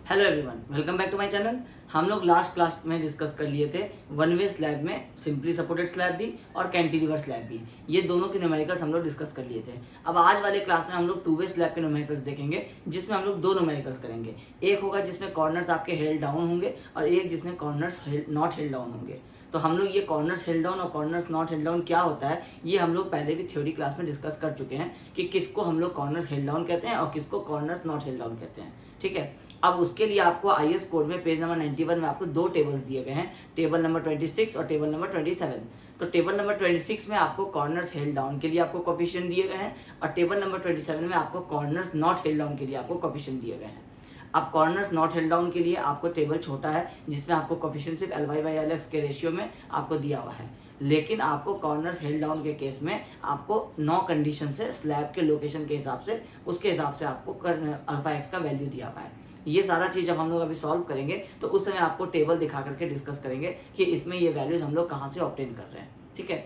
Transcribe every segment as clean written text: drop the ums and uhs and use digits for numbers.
Hello everyone, welcome back to my channel. हम लोग last class में डिस्कस कर लिए थे वन वे स्लैब में सिंपली सपोर्टेड स्लैब भी और कैंटिलीवर स्लैब भी। ये दोनों के न्यूमेरिकल्स हम लोग डिस्कस कर लिए थे। अब आज वाले क्लास में हम लोग टू वे स्लैब के न्यूमेरिकल्स देखेंगे, जिसमें हम लोग दो न्यूमेरिकल्स करेंगे। एक होगा जिसमें कॉर्नर्स आपके हेल्ड डाउन होंगे और एक जिसमें कॉर्नर्स नॉट हेल्ड डाउन होंगे। तो हम लोग ये कॉर्नर्स हेल्ड डाउन और कॉर्नर्स नॉट हेल्ड डाउन क्या होता है, ये हम लोग पहले भी थ्योरी क्लास में डिस्कस कर चुके हैं कि किसको हम लोग कॉर्नर्स हेल्ड डाउन कहते हैं और किसको कॉर्नर्स नॉट हेल्ड डाउन कहते हैं। ठीक है, अब उसके लिए आपको आईएस कोड में पेज नंबर 91 में आपको दो टेबल्स दिए गए हैं, टेबल नंबर 26 और टेबल नंबर 27। तो टेबल नंबर 26 में आपको कॉर्नर्स हेल्ड डाउन के लिए आपको कोफिशिएंट दिए गए हैं और टेबल नंबर 27 में आपको कॉर्नर्स नॉट हेल्ड डाउन के लिए आपको कोफिशिएंट दिए गए हैं। अब कॉर्नर्स नॉट हेल्ड डाउन के लिए आपको टेबल छोटा है, जिसमें आपको कोफिशिएंट सिर्फ LY/LX के रेशियो में आपको दिया हुआ है, लेकिन आपको कॉर्नर्स हेल्ड डाउन के केस में आपको 9 कंडीशन से स्लैब के लोकेशन के हिसाब से उसके हिसाब से आपको α x का वैल्यू दिया हुआ है। ये सारा चीज़ जब हम लोग अभी सॉल्व करेंगे तो उस समय आपको टेबल दिखा करके डिस्कस करेंगे कि इसमें ये वैल्यूज हम लोग कहाँ से ऑब्टेन कर रहे हैं। ठीक है,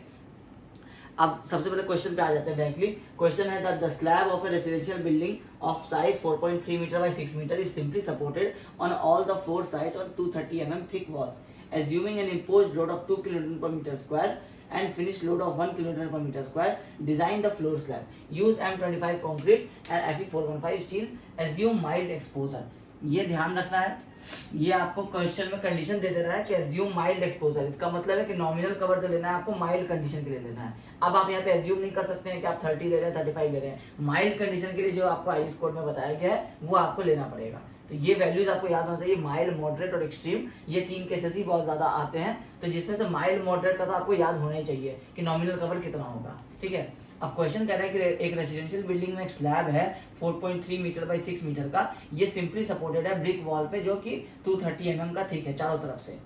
अब सबसे पहले क्वेश्चन पे आ जाते हैं डायरेक्टली। क्वेश्चन है the slab of a residential building of size 4.3 metre by 6 metre is simply supported on all the 4 sides on 230 mm thick walls assuming an imposed load of 2 kN per meter square and finished load of 1 kN per meter square. Design the floor slab. Use M25 concrete and Fe415 steel. Assume mild exposure. ये ध्यान रखना है, ये आपको question में condition दे रहा है कि एज्यूम माइल्ड एक्सपोजर। इसका मतलब है कि नॉमिनल कवर जो लेना है आपको माइल्ड कंडीशन के लिए लेना है। अब आप यहाँ पे एज्यूम नहीं कर सकते हैं कि आप 30 ले रहे हैं 35 ले रहे हैं। माइल्ड कंडीशन के लिए जो आपको आईएस कोड में बताया गया है वो आपको लेना पड़ेगा। तो ये वैल्यूज आपको याद होना चाहिए, माइल्ड, मॉडरेट और एक्सट्रीम। ये 3 केसेस ही बहुत ज्यादा आते हैं, तो जिसमें से माइल्ड मॉडरेट का तो आपको याद होना ही चाहिए कि नॉमिनल कवर कितना होगा। ठीक है, अब क्वेश्चन कह रहा है कि एक रेसिडेंशियल बिल्डिंग में एक स्लैब है 4.3 मीटर बाय 6 मीटर का। ये सिंपली सपोर्टेड है ब्रिक वॉल पे जो कि 230 mm का थिक है चारों तरफ से।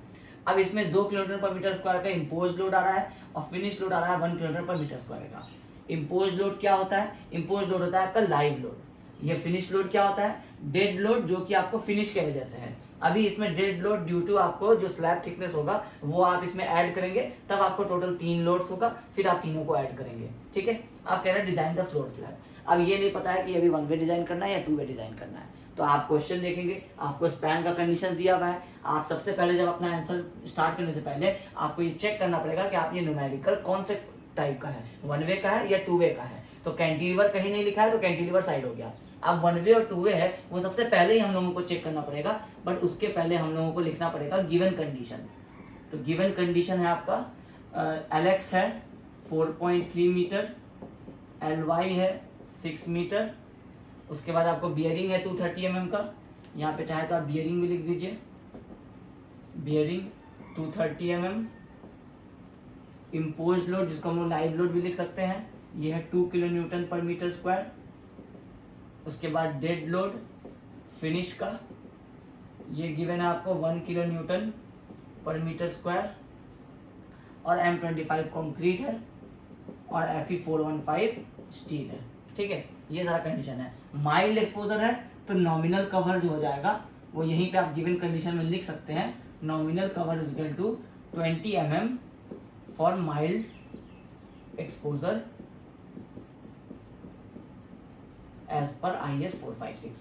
अब इसमें 2 kN पर मीटर स्क्वायर का इम्पोज लोड आ रहा है और फिनिश लोड आ रहा है 1 kN पर मीटर स्क्वायर का। इम्पोज लोड क्या होता है? इम्पोज लोड होता है आपका लाइव लोड। ये फिनिश लोड क्या होता है? डेड लोड, जो कि आपको फिनिश के वजह से है। अभी इसमें डेड लोड ड्यू टू आपको जो स्लैब थिकनेस होगा वो आप इसमें ऐड करेंगे, तब आपको टोटल 3 लोड्स होगा, फिर आप तीनों को ऐड करेंगे। ठीक है, आप कह रहे हैं डिजाइन द फ्लोर स्लैब। अब ये नहीं पता है कि अभी 1 वे डिजाइन करना है या 2 वे डिजाइन करना है, तो आप क्वेश्चन देखेंगे, आपको स्पैन का कंडीशन दिया हुआ है। आप सबसे पहले जब अपना आंसर स्टार्ट करने से पहले आपको ये चेक करना पड़ेगा कि आप ये न्यूमेरिकल कौन से टाइप का है, 1 वे का है या 2 वे का है। तो कैंटिलीवर कहीं नहीं लिखा है तो कैंटिलीवर साइड हो गया। अब 1 वे और 2 वे है वो सबसे पहले ही हम लोगों को चेक करना पड़ेगा, बट उसके पहले हम लोगों को लिखना पड़ेगा गिवन कंडीशंस। तो गिवन कंडीशन है आपका LX है 4.3 मीटर, LY है 6 मीटर, उसके बाद आपको बियरिंग है 230 mm का। यहाँ पे चाहे तो आप बियरिंग भी लिख दीजिए, बियरिंग 230 mm। इम्पोज लोड जिसको हम लोग लाइव लोड भी लिख सकते हैं, ये है 2 kN पर मीटर स्क्वायर। उसके बाद डेड लोड फिनिश का ये गिवन है आपको 1 kN पर मीटर स्क्वायर और M25 कंक्रीट है और Fe415 स्टील है। ठीक है, ये सारा कंडीशन है। माइल्ड एक्सपोजर है तो नॉमिनल कवर जो हो जाएगा वो यहीं पे आप गिवन कंडीशन में लिख सकते हैं, nominal cover is equal to 20 mm for mild exposure as per IS 456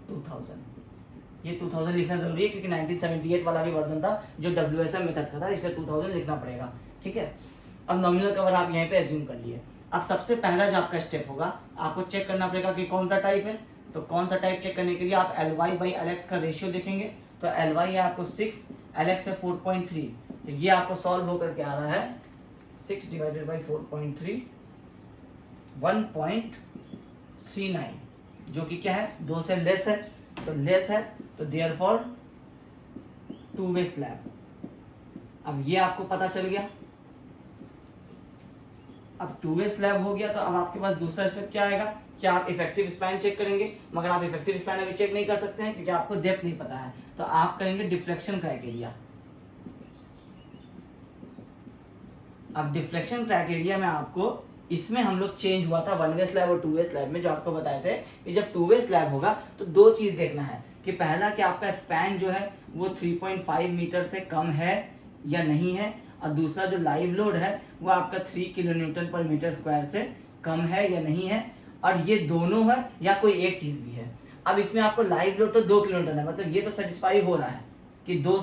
2000। ये 2000 लिखना जरूरी है क्योंकि 1978 वाला भी वर्जन था जो WSM मेथड का था, इसलिए 2000 लिखना पड़ेगा। ठीक है, अब नॉमिनल कवर आप यहीं पे एज्यूम कर लिए। अब सबसे पहला जो आपका स्टेप होगा, आपको चेक करना पड़ेगा कि कौन सा टाइप है। तो कौन सा टाइप चेक करने के लिए आप LY/LX का रेशियो देखेंगे। तो LY है आपको 6, LX है 4.3। तो ये आपको सॉल्व होकर के आ रहा है 6 डिवाइडेड बाई 4.3 1.39, जो कि क्या है 2 से लेस है, तो लेस है तो देयरफॉर 2 वे स्लैब। अब ये आपको पता चल गया। अब 2 वे स्लैब हो गया तो अब आपके पास दूसरा स्टेप क्या आएगा कि आप इफेक्टिव स्पैन चेक करेंगे, मगर आप इफेक्टिव स्पैन अभी चेक नहीं कर सकते हैं क्योंकि आपको डेप्थ नहीं पता है। तो आप करेंगे डिफ्लेक्शन क्राइटेरिया। अब डिफ्लेक्शन क्राइटेरिया में आपको इसमें हम लोग चेंज हुआ था 1 वे स्लैब और 2 वे स्लैब में, जो आपको बताए थे कि जब 2 वे स्लैब होगा तो 2 चीज देखना है कि पहला कि आपका स्पैन जो है वो 3.5 मीटर से कम है या नहीं है, और दूसरा जो लाइव लोड है वो आपका 3 kN पर मीटर स्क्वायर से कम है या नहीं है, और ये दोनों है या कोई एक चीज भी है। अब इसमें आपको लाइव लोड तो 2 किलोमीटर है, मतलब ये तो सेटिस्फाई हो रहा है कि 3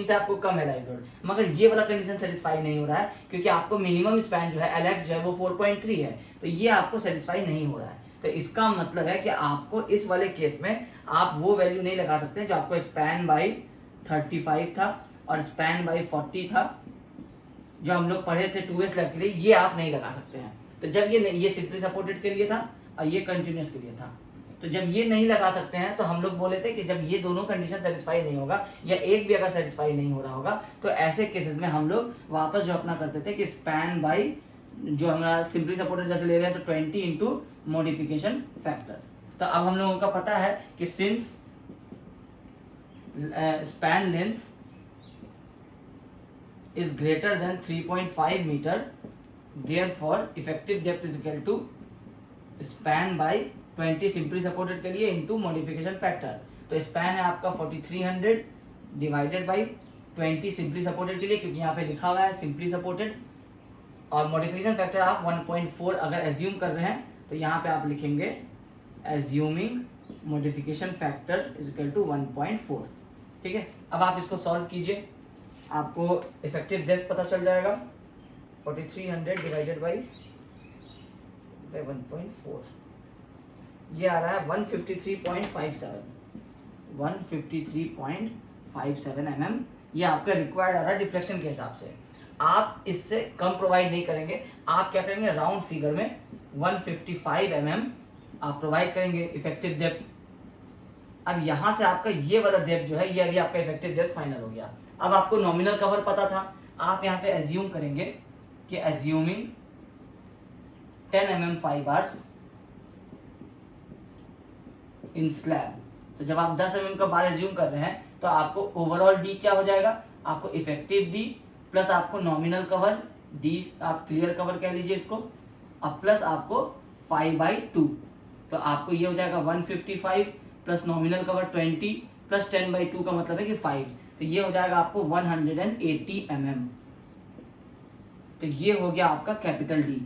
से आपको कम है लाइव लोड, मगर ये वाला कंडीशन सेटिस्फाई नहीं हो रहा है क्योंकि आपको मिनिमम स्पैन जो है LX जो है वो 4.3 है, तो ये आपको सेटिस्फाई नहीं हो रहा है। तो इसका मतलब है कि आपको इस वाले केस में आप वो वैल्यू नहीं लगा सकते जो आपको स्पैन बाई 35 था और स्पैन बाई 40 था जो हम लोग पढ़े थे 2S स्लैब के लिए, ये आप नहीं लगा सकते हैं। तो जब ये सिंपली सपोर्टेड के लिए था और ये कंटिन्यूस के लिए था, तो जब ये नहीं लगा सकते हैं तो हम लोग बोले थे कि जब ये दोनों कंडीशन सेटिस्फाई नहीं होगा या एक भी अगर सेटिस्फाई नहीं हो रहा होगा तो ऐसे केसेस में हम लोग वापस जो अपना करते थे कि स्पैन बाई जो हमारा सिंपली सपोर्टेड जैसे ले रहे हैं तो 20 इंटू मॉडिफिकेशन फैक्टर। तो अब हम लोगों का पता है कि since span length is greater than 3.5 meter, therefore effective depth is equal to span by 20 simply supported के लिए into modification factor। तो span है आपका 4300 divided by 20 simply supported के लिए, क्योंकि यहाँ पे लिखा हुआ है simply supported, और modification factor आप 1.4 अगर assume कर रहे हैं तो यहाँ पे आप लिखेंगे assuming modification factor is equal to 1.4। ठीक है, अब आप इसको सॉल्व कीजिए, आपको इफेक्टिव डेप्थ पता चल जाएगा 4300 डिवाइडेड बाई 1.4, ये आ रहा है 153.57 mm। ये आपका रिक्वायर्ड आ रहा है डिफ्लेक्शन के हिसाब से। आप इससे कम प्रोवाइड नहीं करेंगे, आप क्या करेंगे राउंड फिगर में 155 mm आप प्रोवाइड करेंगे इफेक्टिव डेप्थ। अब यहाँ से आपका ये वाला डेप्थ जो है ये अभी आपका इफेक्टिव डेप्थ फाइनल हो गया। अब आपको नॉमिनल कवर पता था, आप यहाँ पे एज्यूम करेंगे कि एज्यूमिंग 10 mm 5 bars इन स्लैब। तो जब आप 10 mm का बार एज्यूम कर रहे हैं तो आपको ओवरऑल डी क्या हो जाएगा, आपको इफेक्टिव डी प्लस आपको नॉमिनल कवर डी, आप क्लियर कवर कह लीजिए इसको, अब प्लस आपको 5/2, तो आपको ये हो जाएगा 155 प्लस नॉमिनल कवर 20 प्लस 10/2 का मतलब है कि 5, तो ये हो जाएगा आपको 180 mm। तो ये हो गया आपका कैपिटल डी।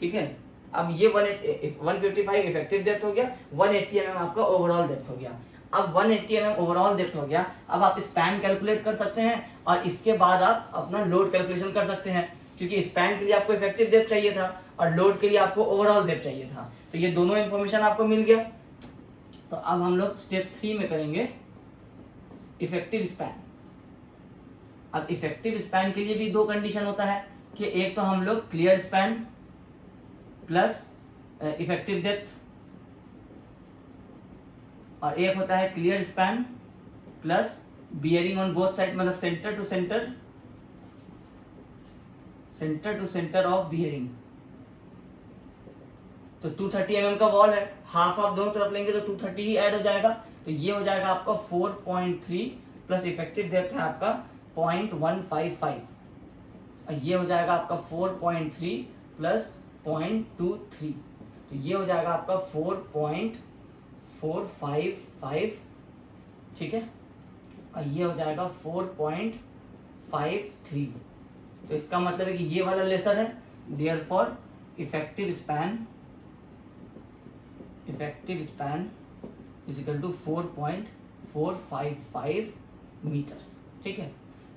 ठीक है, अब ये 155 इफेक्टिव डेप्थ हो गया, 180 mm आपका ओवरऑल डेप्थ हो गया। अब 180 mm ओवरऑल डेप्थ हो गया, अब आप स्पैन कैलकुलेट कर सकते हैं और इसके बाद आप अपना लोड कैलकुलेशन कर सकते हैं, क्योंकि स्पैन के लिए आपको इफेक्टिव डेप्थ चाहिए था और लोड के लिए आपको ओवरऑल डेप्थ चाहिए था। तो ये दोनों इन्फॉर्मेशन आपको मिल गया। तो अब हम लोग स्टेप 3 में करेंगे इफेक्टिव स्पैन। अब इफेक्टिव स्पैन के लिए भी दो कंडीशन होता है कि एक तो हम लोग clear span plus effective depth, और एक होता है clear span plus bearing on both side, मतलब center to center of bearing. तो 230 mm का वॉल है, हाफ आप दोनों तरफ लेंगे तो 230 ही ऐड हो जाएगा, तो ये हो जाएगा आपका 4.3 प्लस इफेक्टिव डेप्थ है आपका 0.155, और ये हो जाएगा आपका 4.3 प्लस 0.23, तो ये हो जाएगा आपका 4.455। ठीक है, और ये हो जाएगा 4.53। तो इसका मतलब है कि ये वाला लेसर है, therefore effective span is equal to 4.455 metres. ठीक है,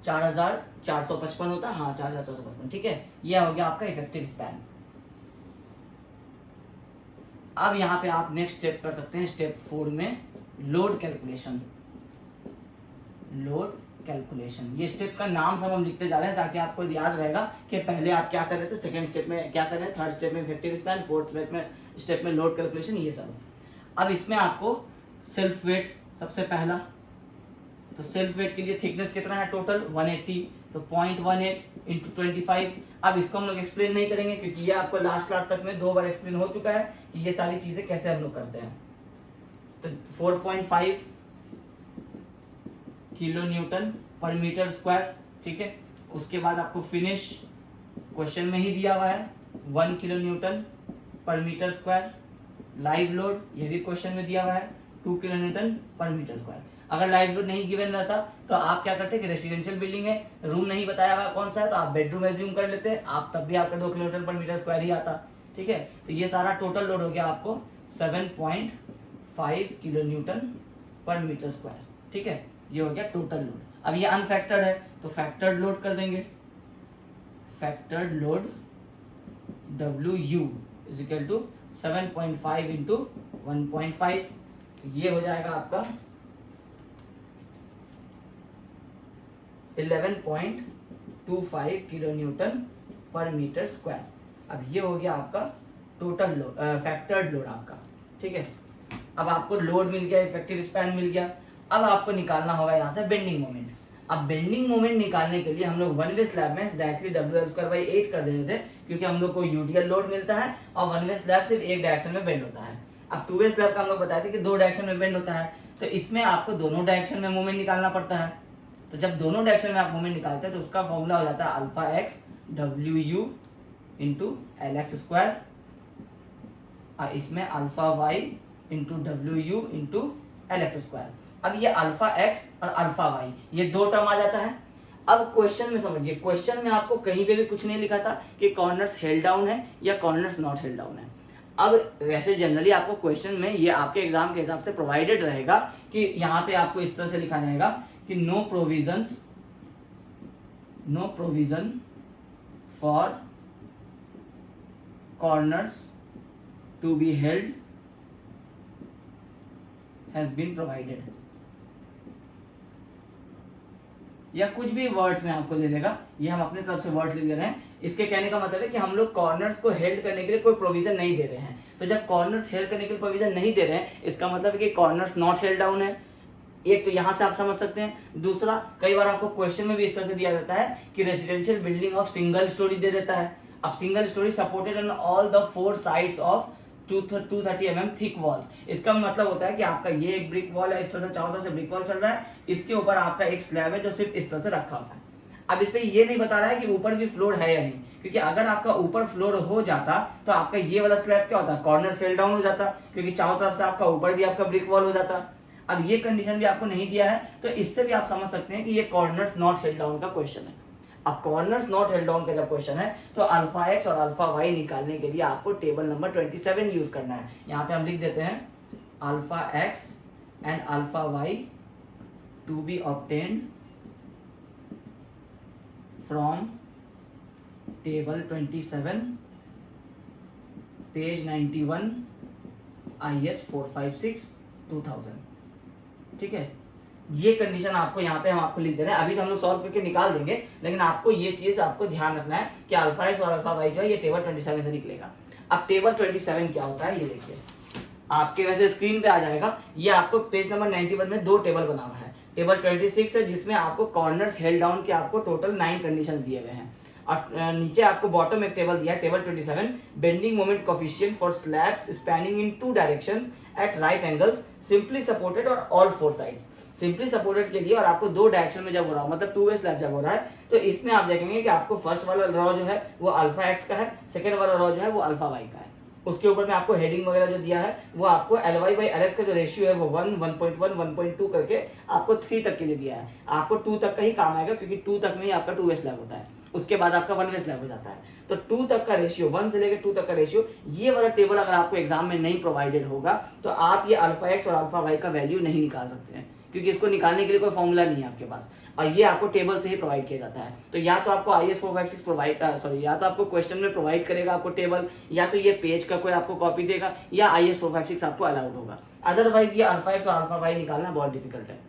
4455 होता है, हाँ 4455। ठीक है, यह हो गया आपका इफेक्टिव स्पैन। अब यहाँ पे आप नेक्स्ट स्टेप कर सकते हैं, स्टेप 4 में लोड कैलकुलेशन। ये स्टेप का नाम सब हम लिखते जा रहे हैं ताकि आपको याद रहेगा कि पहले आप क्या कर रहे थे, सेकंड स्टेप में क्या कर रहे हैं, थर्ड स्टेप में इफेक्टिव स्पैन, फोर्थ स्टेप में लोड कैलकुलेशन, ये सब। अब इसमें आपको सेल्फ वेट सबसे पहला, तो सेल्फ वेट के लिए थिकनेस कितना है टोटल 180, तो 0.18 इंटू 25। अब इसको हम लोग एक्सप्लेन नहीं करेंगे क्योंकि ये आपको लास्ट क्लास तक में 2 बार एक्सप्लेन हो चुका है कि ये सारी चीजें कैसे हम लोग करते हैं। तो 4.5 kilo newton per metre square. ठीक है, उसके बाद आपको फिनिश क्वेश्चन में ही दिया हुआ है 1 kilo newton per metre square. Live load ये भी क्वेश्चन में दिया हुआ है 2 kilo newton per metre square. अगर लाइव लोड नहीं गिवन रहता तो आप क्या करते कि रेसिडेंशियल बिल्डिंग है, रूम नहीं बताया हुआ कौन सा है, तो आप बेडरूम एज्यूम कर लेते, आप तब भी आपका 2 kilo newton per metre square ही आता। ठीक है, तो ये सारा टोटल लोड हो गया आपको 7.5 kilo newton per metre square. ठीक है, ये हो गया टोटल लोड। अब ये अनफैक्टर्ड है तो फैक्टर्ड लोड कर देंगे, factored load WU is equal to 7.5 into 1.5, ये हो जाएगा आपका 11.25 kilo newton per metre square. अब ये हो गया आपका टोटल लोड, फैक्टर्ड लोड आपका। ठीक है, अब आपको लोड मिल गया, इफेक्टिव स्पैन मिल गया। अब आपको निकालना होगा यहाँ से बेंडिंग मोमेंट। अब बेंडिंग मोमेंट निकालने के लिए हम लोग वन वे स्लैब में डायरेक्टली WL² कर देते थे, क्योंकि हम लोग को यूटीएल लोड मिलता है और वन वे स्लैब सिर्फ एक डायरेक्शन में बेंड होता है। अब टू वे स्लैब का हम लोग बताए थे कि 2 डायरेक्शन में बेंड होता है, तो इसमें आपको दोनों डायरेक्शन में मूवमेंट निकालना पड़ता है। तो जब दोनों डायरेक्शन में आप मूवमेंट निकालते हैं तो उसका फॉर्मूला हो जाता है alpha x WU into LX², और इसमें alpha y into WU into LX²। अब ये अल्फा एक्स और अल्फा वाई ये 2 टर्म आ जाता है। अब क्वेश्चन में समझिए, क्वेश्चन में आपको कहीं पे भी कुछ नहीं लिखा था कि कॉर्नर्स हेल्ड डाउन है या कॉर्नर्स नॉट हेल्ड डाउन है। अब वैसे जनरली आपको क्वेश्चन में ये आपके एग्जाम के हिसाब से प्रोवाइडेड रहेगा कि यहाँ पे आपको इस तरह से लिखा जाएगा कि no provision for corners to be held has been provided, या कुछ भी वर्ड्स में आपको दे देगा। ये हम अपने तरफ से वर्ड्स लिख रहे हैं। इसके कहने का मतलब है कि हम लोग कॉर्नर्स को हेल्ड करने के लिए कोई प्रोविजन नहीं दे रहे हैं। तो जब कॉर्नर्स हेल्ड करने के लिए प्रोविजन नहीं दे रहे हैं, इसका मतलब है कि कॉर्नर्स नॉट हेल्ड डाउन है। एक तो यहाँ से आप समझ सकते हैं। दूसरा, कई बार आपको क्वेश्चन में भी इस तरह से दिया जाता है कि residential building of single story they देता है। अब single storey supported on all the 4 sides of 230 mm thick walls. इसका मतलब होता है कि आपका ये एक ब्रिक वॉल है, इस तरह से चारों तरफ से ब्रिक वॉल चल रहा है, इसके ऊपर आपका एक स्लैब है जो सिर्फ इस तरह से रखा होता है। अब इस पे ये नहीं बता रहा है कि ऊपर भी फ्लोर है या नहीं, क्योंकि अगर आपका ऊपर फ्लोर हो जाता तो आपका ये वाला स्लैब क्या होता, कॉर्नर फेल डाउन हो जाता, क्योंकि चारों तरफ से आपका ऊपर भी आपका ब्रिक वॉल हो जाता। अब ये कंडीशन भी आपको नहीं दिया है, तो इससे भी आप समझ सकते हैं कि ये कॉर्नर्स नॉट हेल्ड डाउन का क्वेश्चन है। अब कॉर्नर्स नॉट हेल्ड डाउन का जब क्वेश्चन है तो अल्फा एक्स और अल्फा वाई निकालने के लिए आपको टेबल नंबर 27 यूज करना है। यहाँ पे हम लिख देते हैं alpha x and alpha y to be obtained from table 27 page 91 IS 456 2000। ठीक है, ये कंडीशन आपको यहाँ पे हम आपको लिख दे रहे हैं। अभी तो हम लोग सॉल्व करके निकाल देंगे, लेकिन आपको ये चीज आपको ध्यान रखना है कि अल्फा एक्स और अल्फा वाई जो है ये टेबल 27 से निकलेगा। अब टेबल 27 क्या होता है ये देखिए, आपके वैसे स्क्रीन पे आ जाएगा। ये आपको पेज नंबर 91 में 2 टेबल बना हुआ है। टेबल 26 है जिसमें आपको कॉर्नर्स हेल्ड डाउन के आपको टोटल 9 कंडीशन दिए हुए हैं, और नीचे आपको बॉटम एक टेबल दिया है table 27 bending moment coefficient for slabs spanning in 2 directions at right angles simply supported और ऑल 4 साइड्स। सिंपली सपोर्टेड के लिए और आपको 2 डायरेक्शन में जब हो रहा हो, मतलब 2 वे स्लैब जब हो रहा है, तो इसमें आप देखेंगे कि आपको फर्स्ट वाला रॉ जो है वो अल्फा एक्स का है, सेकंड वाला रॉ जो है वो अल्फा वाई का है। उसके ऊपर में आपको हेडिंग वगैरह जो दिया है वो आपको LY/LX का जो रेशियो है वो 1, 1.1, 1.2 करके आपको 3 तक के लिए दिया है। आपको 2 तक का ही काम आएगा, क्योंकि 2 तक में ही आपका 2 वे स्लैब होता है, उसके बाद आपका 1 वे स्लैब हो जाता है। तो 2 तक का रेशियो, 1 से लेकर 2 तक का रेशियो, ये वाला टेबल अगर आपको एग्जाम में नहीं प्रोवाइडेड होगा तो आप ये अल्फा एक्स और अल्फा वाई का वैल्यू नहीं निकाल सकते हैं, क्योंकि इसको निकालने के लिए कोई फॉर्मूला नहीं है आपके पास, और ये आपको टेबल से ही प्रोवाइड किया जाता है। तो या तो आपको IS 456 प्रोवाइड या तो आपको क्वेश्चन में प्रोवाइड करेगा आपको टेबल, या तो ये पेज का कोई आपको कॉपी देगा, या IS 456 आपको अलाउड होगा। अदरवाइज ये अल्फा एक्स और अल्फा वाई निकालना बहुत डिफिकल्ट है।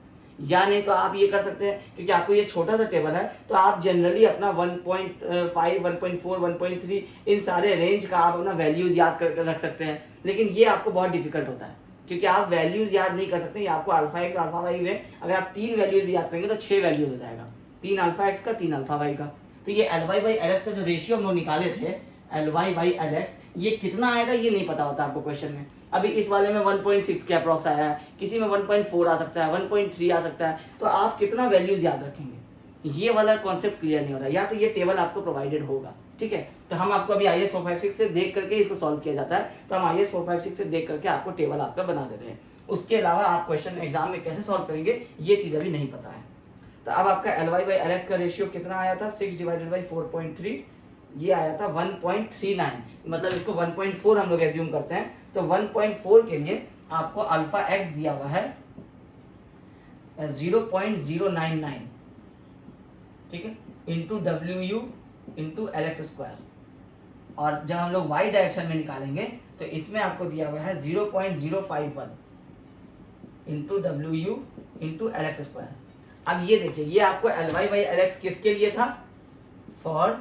या नहीं तो आप ये कर सकते हैं, क्योंकि आपको ये छोटा सा टेबल है, तो आप जनरली अपना 1.5, 1.4, 1.3 इन सारे रेंज का आप अपना वैल्यूज याद कर रख सकते हैं, लेकिन ये आपको बहुत डिफिकल्ट होता है, क्योंकि आप वैल्यूज याद नहीं कर सकते। ये आपको अल्फा एक्स अल्फा वाई में अगर आप 3 वैल्यूज भी याद करेंगे तो 6 वैल्यूज हो जाएगा, 3 अल्फा एक्स का, 3 अल्फा वाई का। तो ये LY/LX का जो रेशियो हम लोग निकाले थे, LY/LX, ये कितना आएगा ये नहीं पता होता आपको क्वेश्चन में। अभी इस वाले में 1.6 के अप्रॉक्स आया है, किसी में 1.4 आ सकता है, 1.3 आ सकता है, तो आप कितना वैल्यूज याद रखेंगे, ये वाला कॉन्सेप्ट क्लियर नहीं हो रहा। या तो ये टेबल आपको प्रोवाइडेड होगा, ठीक है। तो हम आपको अभी IS 456 से देख करके इसको सॉल्व किया जाता है, तो हम IS 456 से देख करके आपको टेबल आपका बना देते हैं। उसके अलावा आप क्वेश्चन एग्जाम में कैसे सॉल्व करेंगे ये चीज़ अभी नहीं पता है। तो अब आपका LY/LX का रेशियो कितना आया था, 6/4.3, ये आया था 1.39, मतलब इसको 1.4 हम लोग एज्यूम करते हैं। तो 1.4 के लिए आपको अल्फा एक्स दिया हुआ है 0.099, ठीक है, इंटू WU इंटू LX²। और जब हम लोग y डायरेक्शन में निकालेंगे तो इसमें आपको दिया हुआ है 0.051 इंटू WU इंटू LX²। अब ये देखिए, ये आपको LY/LX किसके लिए था, for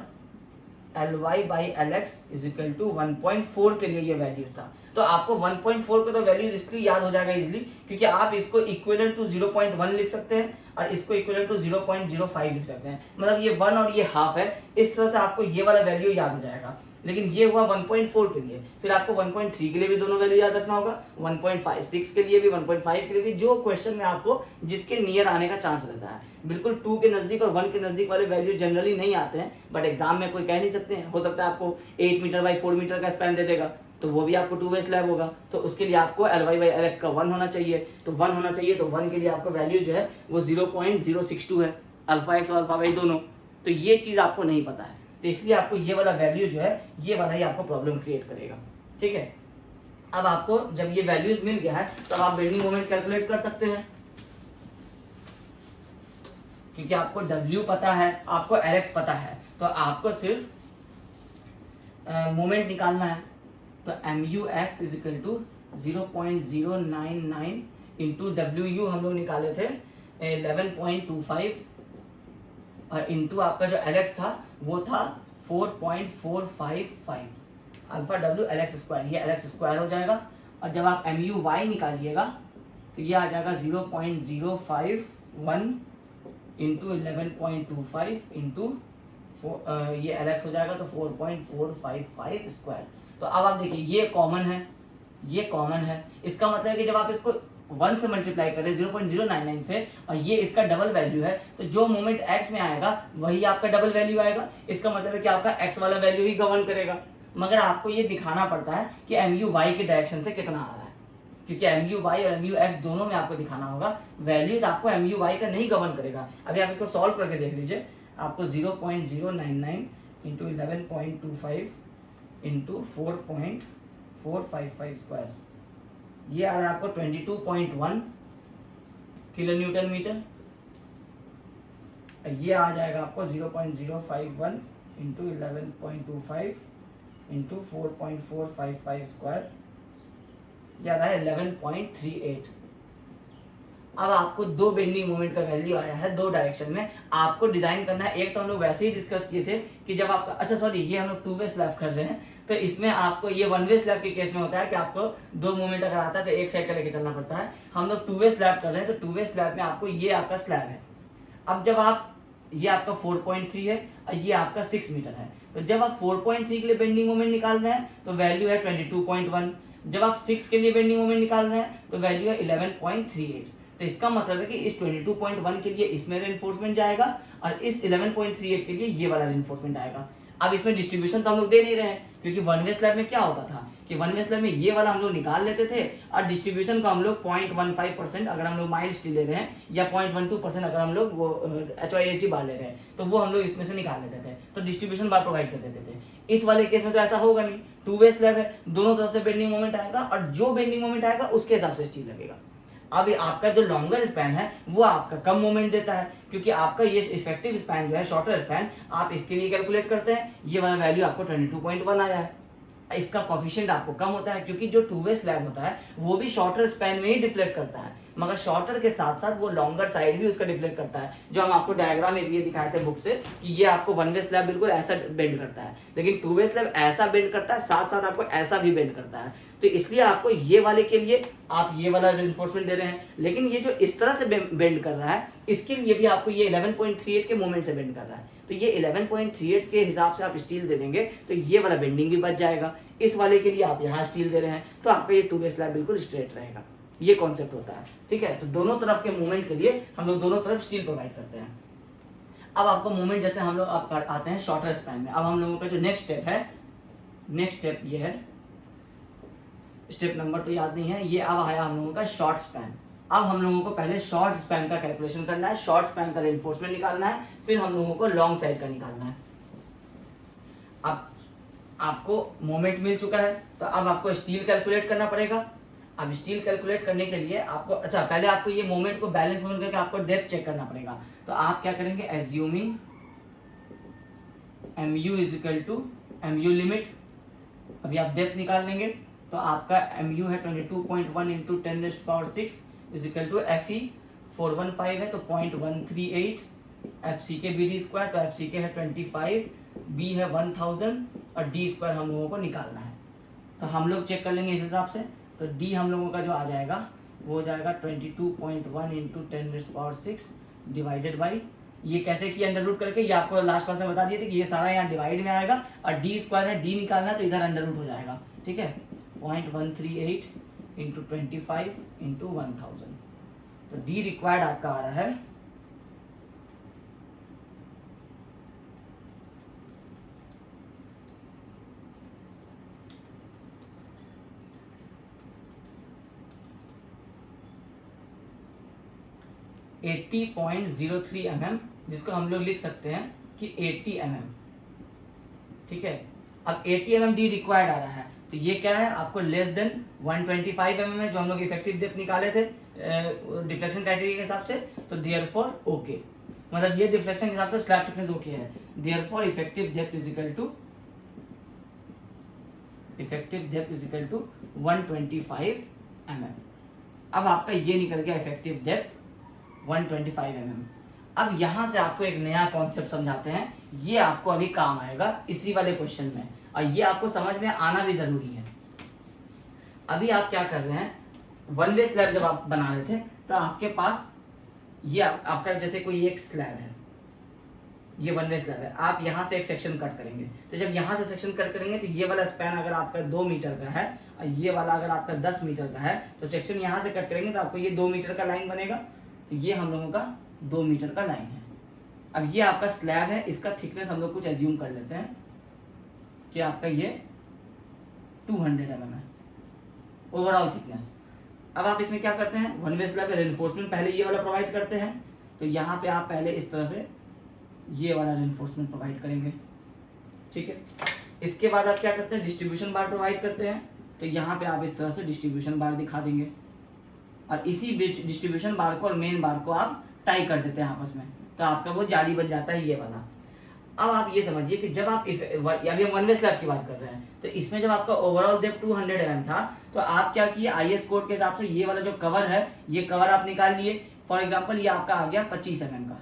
LY/LX is equal to 1.4 के लिए ये वैल्यू था। तो आपको 1.4 का तो वैल्यू इसलिए याद हो जाएगा इजीली, क्योंकि आप इसको इक्विवेलेंट टू 0.1 लिख सकते हैं और इसको इक्विवेलेंट टू 0.05 लिख सकते हैं, मतलब ये 1 और ये हाफ है। इस तरह से आपको ये वाला वैल्यू याद हो जाएगा। लेकिन ये हुआ 1.4 के लिए, फिर आपको 1.3 के लिए भी दोनों वैल्यू याद रखना होगा, 1.56 के लिए भी, 1.5 के लिए भी, जो क्वेश्चन में आपको जिसके नियर आने का चांस रहता है। बिल्कुल 2 के नजदीक और 1 के नजदीक वाले वैल्यू जनरली नहीं आते हैं, बट एग्जाम में कोई कह नहीं सकते हैं। हो सकता है आपको 8 मीटर बाई 4 मीटर का स्पैन दे देगा, तो वो भी आपको 2 वे स्लैब होगा, तो उसके लिए आपको LY/LX का 1 होना चाहिए। तो 1 होना चाहिए, तो 1 के लिए आपका वैल्यू जो है वो 0.062 है, अल्फा एक्स और अल्फा वाई दोनों। तो ये चीज़ आपको नहीं पता है, तो इसलिए आपको ये वाला वैल्यू जो है, ये वाला ही आपको प्रॉब्लम क्रिएट करेगा, ठीक है। अब आपको जब ये वैल्यूज मिल गया है तब आप बेंडिंग मोमेंट कैलकुलेट कर सकते हैं, क्योंकि आपको W पता है, आपको LX पता है, तो आपको सिर्फ मोमेंट निकालना है। तो MUX is equal to 0.099 into WU हम लोग निकाले थे 11.25 और इंटू आपका जो LX था वो था 4.455, अल्फा W LX², ये LX² हो जाएगा। और जब आप MUY निकालिएगा तो ये आ जाएगा 0.051 इंटू 11.25 इंटू ये LX हो जाएगा, तो 4.455²। तो अब आप देखिए, ये कॉमन है, ये कॉमन है, इसका मतलब है कि जब आप इसको 1 से मल्टीप्लाई करें 0.099 से, और ये इसका डबल वैल्यू है, तो जो मोमेंट x में आएगा वही आपका डबल वैल्यू आएगा। इसका मतलब है कि आपका x वाला वैल्यू ही गवर्न करेगा। मगर आपको ये दिखाना पड़ता है कि MUY के डायरेक्शन से कितना आ रहा है, क्योंकि MUY और MUX दोनों में आपको दिखाना होगा। वैल्यूज आपको MUY का नहीं गवर्न करेगा। अभी आप इसको सॉल्व करके देख लीजिए, आपको 0.099 इंटू 11.25 इंटू 4.455², ये आ रहा है आपको 22.1 किलो न्यूटन मीटर। ये आ जाएगा आपको 0.051 इंटू 11.25 इंटू 4.455², ये आ रहा है 11.38। अब आपको दो बेंडिंग मोमेंट का वैल्यू आया है दो डायरेक्शन में, आपको डिजाइन करना है। एक तो हम लोग वैसे ही डिस्कस किए थे कि जब आपका, अच्छा सॉरी, ये हम लोग 2 वे स्लैब कर रहे हैं, तो इसमें आपको ये 1 वे स्लैब के केस में होता है कि आपको दो मोमेंट अगर आता है तो एक साइड का लेके चलना पड़ता है। हम लोग 2 वे स्लैब कर रहे हैं, तो 2 वे स्लैब में आपको ये आपका स्लैब है। अब जब आप, ये आपका 4.3 है और ये आपका 6 मीटर है, तो जब आप 4.3 के लिए बेंडिंग मोमेंट निकाल रहे हैं तो वैल्यू है 22.1, जब आप 6 के लिए बेंडिंग मोमेंट निकाल रहे हैं तो वैल्यू है 11.38। तो इसका मतलब है कि इस 22.1 के लिए इसमें रेनफोर्समेंट जाएगा और इस 11.38 के लिए ये वाला रेनफोर्समेंट आएगा। अब इसमें डिस्ट्रीब्यूशन तो हम लोग दे नहीं रहे हैं, क्योंकि 1 वे स्लैब में क्या होता था कि 1 वे स्लैब में ये वाला हम लोग निकाल लेते थे और डिस्ट्रीब्यूशन को हम लोग 0.15% अगर हम लोग माइल्ड स्टील ले रहे हैं या 0.12% अगर हम लोग वो HYSD बार ले रहे हैं तो वो हम लोग इसमें से निकाल लेते थे, तो डिस्ट्रीब्यूशन बार प्रोवाइड कर देते थे। इस वाले केस में तो ऐसा होगा नहीं, 2 वे स्लैब है, दोनों तरफ से बेंडिंग मोमेंट आएगा और जो बेंडिंग मोमेंट आएगा उसके हिसाब से स्टील लगेगा। अब आपका जो लॉन्गर स्पैन है वो आपका कम मोमेंट देता है, क्योंकि आपका ये इफेक्टिव स्पैन जो है, शॉर्टर स्पैन, आप इसके लिए कैलकुलेट करते हैं, ये वाला वैल्यू आपको 22.1 आया है। इसका कोफिशिएंट आपको कम होता है, क्योंकि जो 2 वे स्लैब होता है वो भी शॉर्टर स्पैन में ही डिफ्लेक्ट करता है, मगर शॉर्टर के साथ साथ वो लॉन्गर साइड भी उसका डिफ्लेक्ट करता है। जो हम आपको डायग्राम में ये दिखाए थे बुक से कि ये आपको 1 वे स्लैब बिल्कुल ऐसा बेंड करता है, लेकिन 2 वे स्लैब ऐसा बेंड करता है, साथ साथ आपको ऐसा भी बेंड करता है। तो इसलिए आपको ये वाले के लिए आप ये वाला रेनफोर्समेंट दे रहे हैं, लेकिन ये जो इस तरह से बेंड कर रहा है इसके लिए भी आपको ये 11.38 के मोमेंट से बेंड कर रहा है। तो ये 11.38 के हिसाब से आप स्टील दे देंगे तो ये वाला बेंडिंग भी बच जाएगा। इस वाले के लिए आप यहाँ स्टील दे रहे हैं तो आपका ये 2 वे स्लैब बिल्कुल स्ट्रेट रहेगा। ये कॉन्सेप्ट होता है, ठीक है। तो दोनों तरफ के मूवमेंट के लिए हम लोग दोनों तरफ स्टील प्रोवाइड करते हैं। अब आपको मोमेंट जैसे हम लोग आप आते हैं शॉर्टर स्पैन में। अब हम लोगों का जो नेक्स्ट स्टेप है, नेक्स्ट स्टेप ये है, स्टेप नंबर तो याद नहीं है, ये अब आया हम लोगों का शॉर्ट स्पैन। अब हम लोगों को पहले शॉर्ट स्पैन का कैलकुलेशन करना है, शॉर्ट स्पैन का रेनफोर्समेंट निकालना है, फिर हम लोगों को लॉन्ग साइड का निकालना है। अब आपको मोमेंट मिल चुका है, तो अब आपको स्टील कैलकुलेट करना पड़ेगा। अब स्टील कैलकुलेट करने के लिए आपको पहले आपको ये मोमेंट को बैलेंस मोमेंट करके आपको डेप्थ चेक करना पड़ेगा। तो आप क्या करेंगे, assuming mu is equal to mu limit, अभी आप डेप्थ निकाल लेंगे तो आपका mu है 22.1 into 10⁻6 is equal to Fe 415 है तो 0.138, FC के BD स्क्वायर, तो FC के है 25, B है 1000 और D स्क्वायर हम लोगों को निकालना है। तो हम लोग चेक कर लेंगे इस हिसाब से। तो D हम लोगों का जो आ जाएगा वो हो जाएगा 22.1 इंटू 10⁻6 डिवाइडेड बाई, ये कैसे किया अंडर रूट करके, ये आपको लास्ट क्लास में बता दिए थे कि ये सारा यहाँ डिवाइड में आएगा और D स्क्वायर है, D निकालना है तो इधर अंडर रूट हो जाएगा। ठीक है, 0.138 इंटू 25 इंटू 1000, तो D रिक्वायर्ड आपका आ रहा है 80.03 mm, जिसको हम लोग लिख सकते हैं कि 80 mm। ठीक है, अब 80 mm डी रिक्वायर्ड आ रहा है, तो ये क्या है आपको लेस देन 125 mm है जो हम लोग इफेक्टिव डेप्थ निकाले थे डिफ्लेक्शन क्राइटेरिया के हिसाब से। तो देयरफॉर ओके, मतलब ये डिफ्लेक्शन के हिसाब से स्लैब थिकनेस ओके है। Therefore effective depth is equal to 125 mm। अब आपका ये निकल गया इफेक्टिव डेप्थ 125 mm। अब यहां से आपको एक नया कॉन्सेप्ट समझाते हैं, ये आपको अभी काम आएगा इसी वाले क्वेश्चन में, और ये आपको समझ में आना भी जरूरी है। अभी आप क्या कर रहे हैं, वन वे स्लैब जब आप बना रहे थे तो आपके पास ये आपका जैसे कोई एक स्लैब है, ये वन वे स्लैब है, आप यहाँ से एक सेक्शन कट करेंगे। तो जब यहाँ से सेक्शन कट करेंगे तो ये वाला स्पैन अगर आपका 2 मीटर का है और ये वाला अगर आपका 10 मीटर का है, तो सेक्शन यहाँ से कट करेंगे तो आपको ये 2 मीटर का लाइन बनेगा। तो ये हम लोगों का 2 मीटर का लाइन है। अब ये आपका स्लैब है, इसका थिकनेस हम लोग कुछ एज्यूम कर लेते हैं कि आपका ये 200 mm है ओवरऑल थिकनेस। अब आप इसमें क्या करते हैं, वन वे स्लैब में रेनफोर्समेंट पहले ये वाला प्रोवाइड करते हैं, तो यहाँ पे आप पहले इस तरह से ये वाला रेनफोर्समेंट प्रोवाइड करेंगे। ठीक है, इसके बाद आप क्या करते हैं, डिस्ट्रीब्यूशन बार प्रोवाइड करते हैं, तो यहाँ पे आप इस तरह से डिस्ट्रीब्यूशन बार दिखा देंगे और इसी बीच डिस्ट्रीब्यूशन बार को और मेन बार को आप टाई कर देते हैं आपस में, तो आपका वो जाली बन जाता है ये वाला। अब आप ये समझिए कि जब आप अभी हम वन वे स्लैब की बात कर रहे हैं, तो इसमें जब आपका ओवरऑल डेप्थ 200 mm था, तो आप क्या किए, IS कोड के हिसाब से ये वाला जो कवर है, ये कवर आप निकाल लिए। फॉर एग्जांपल ये आपका आ गया 25 mm का।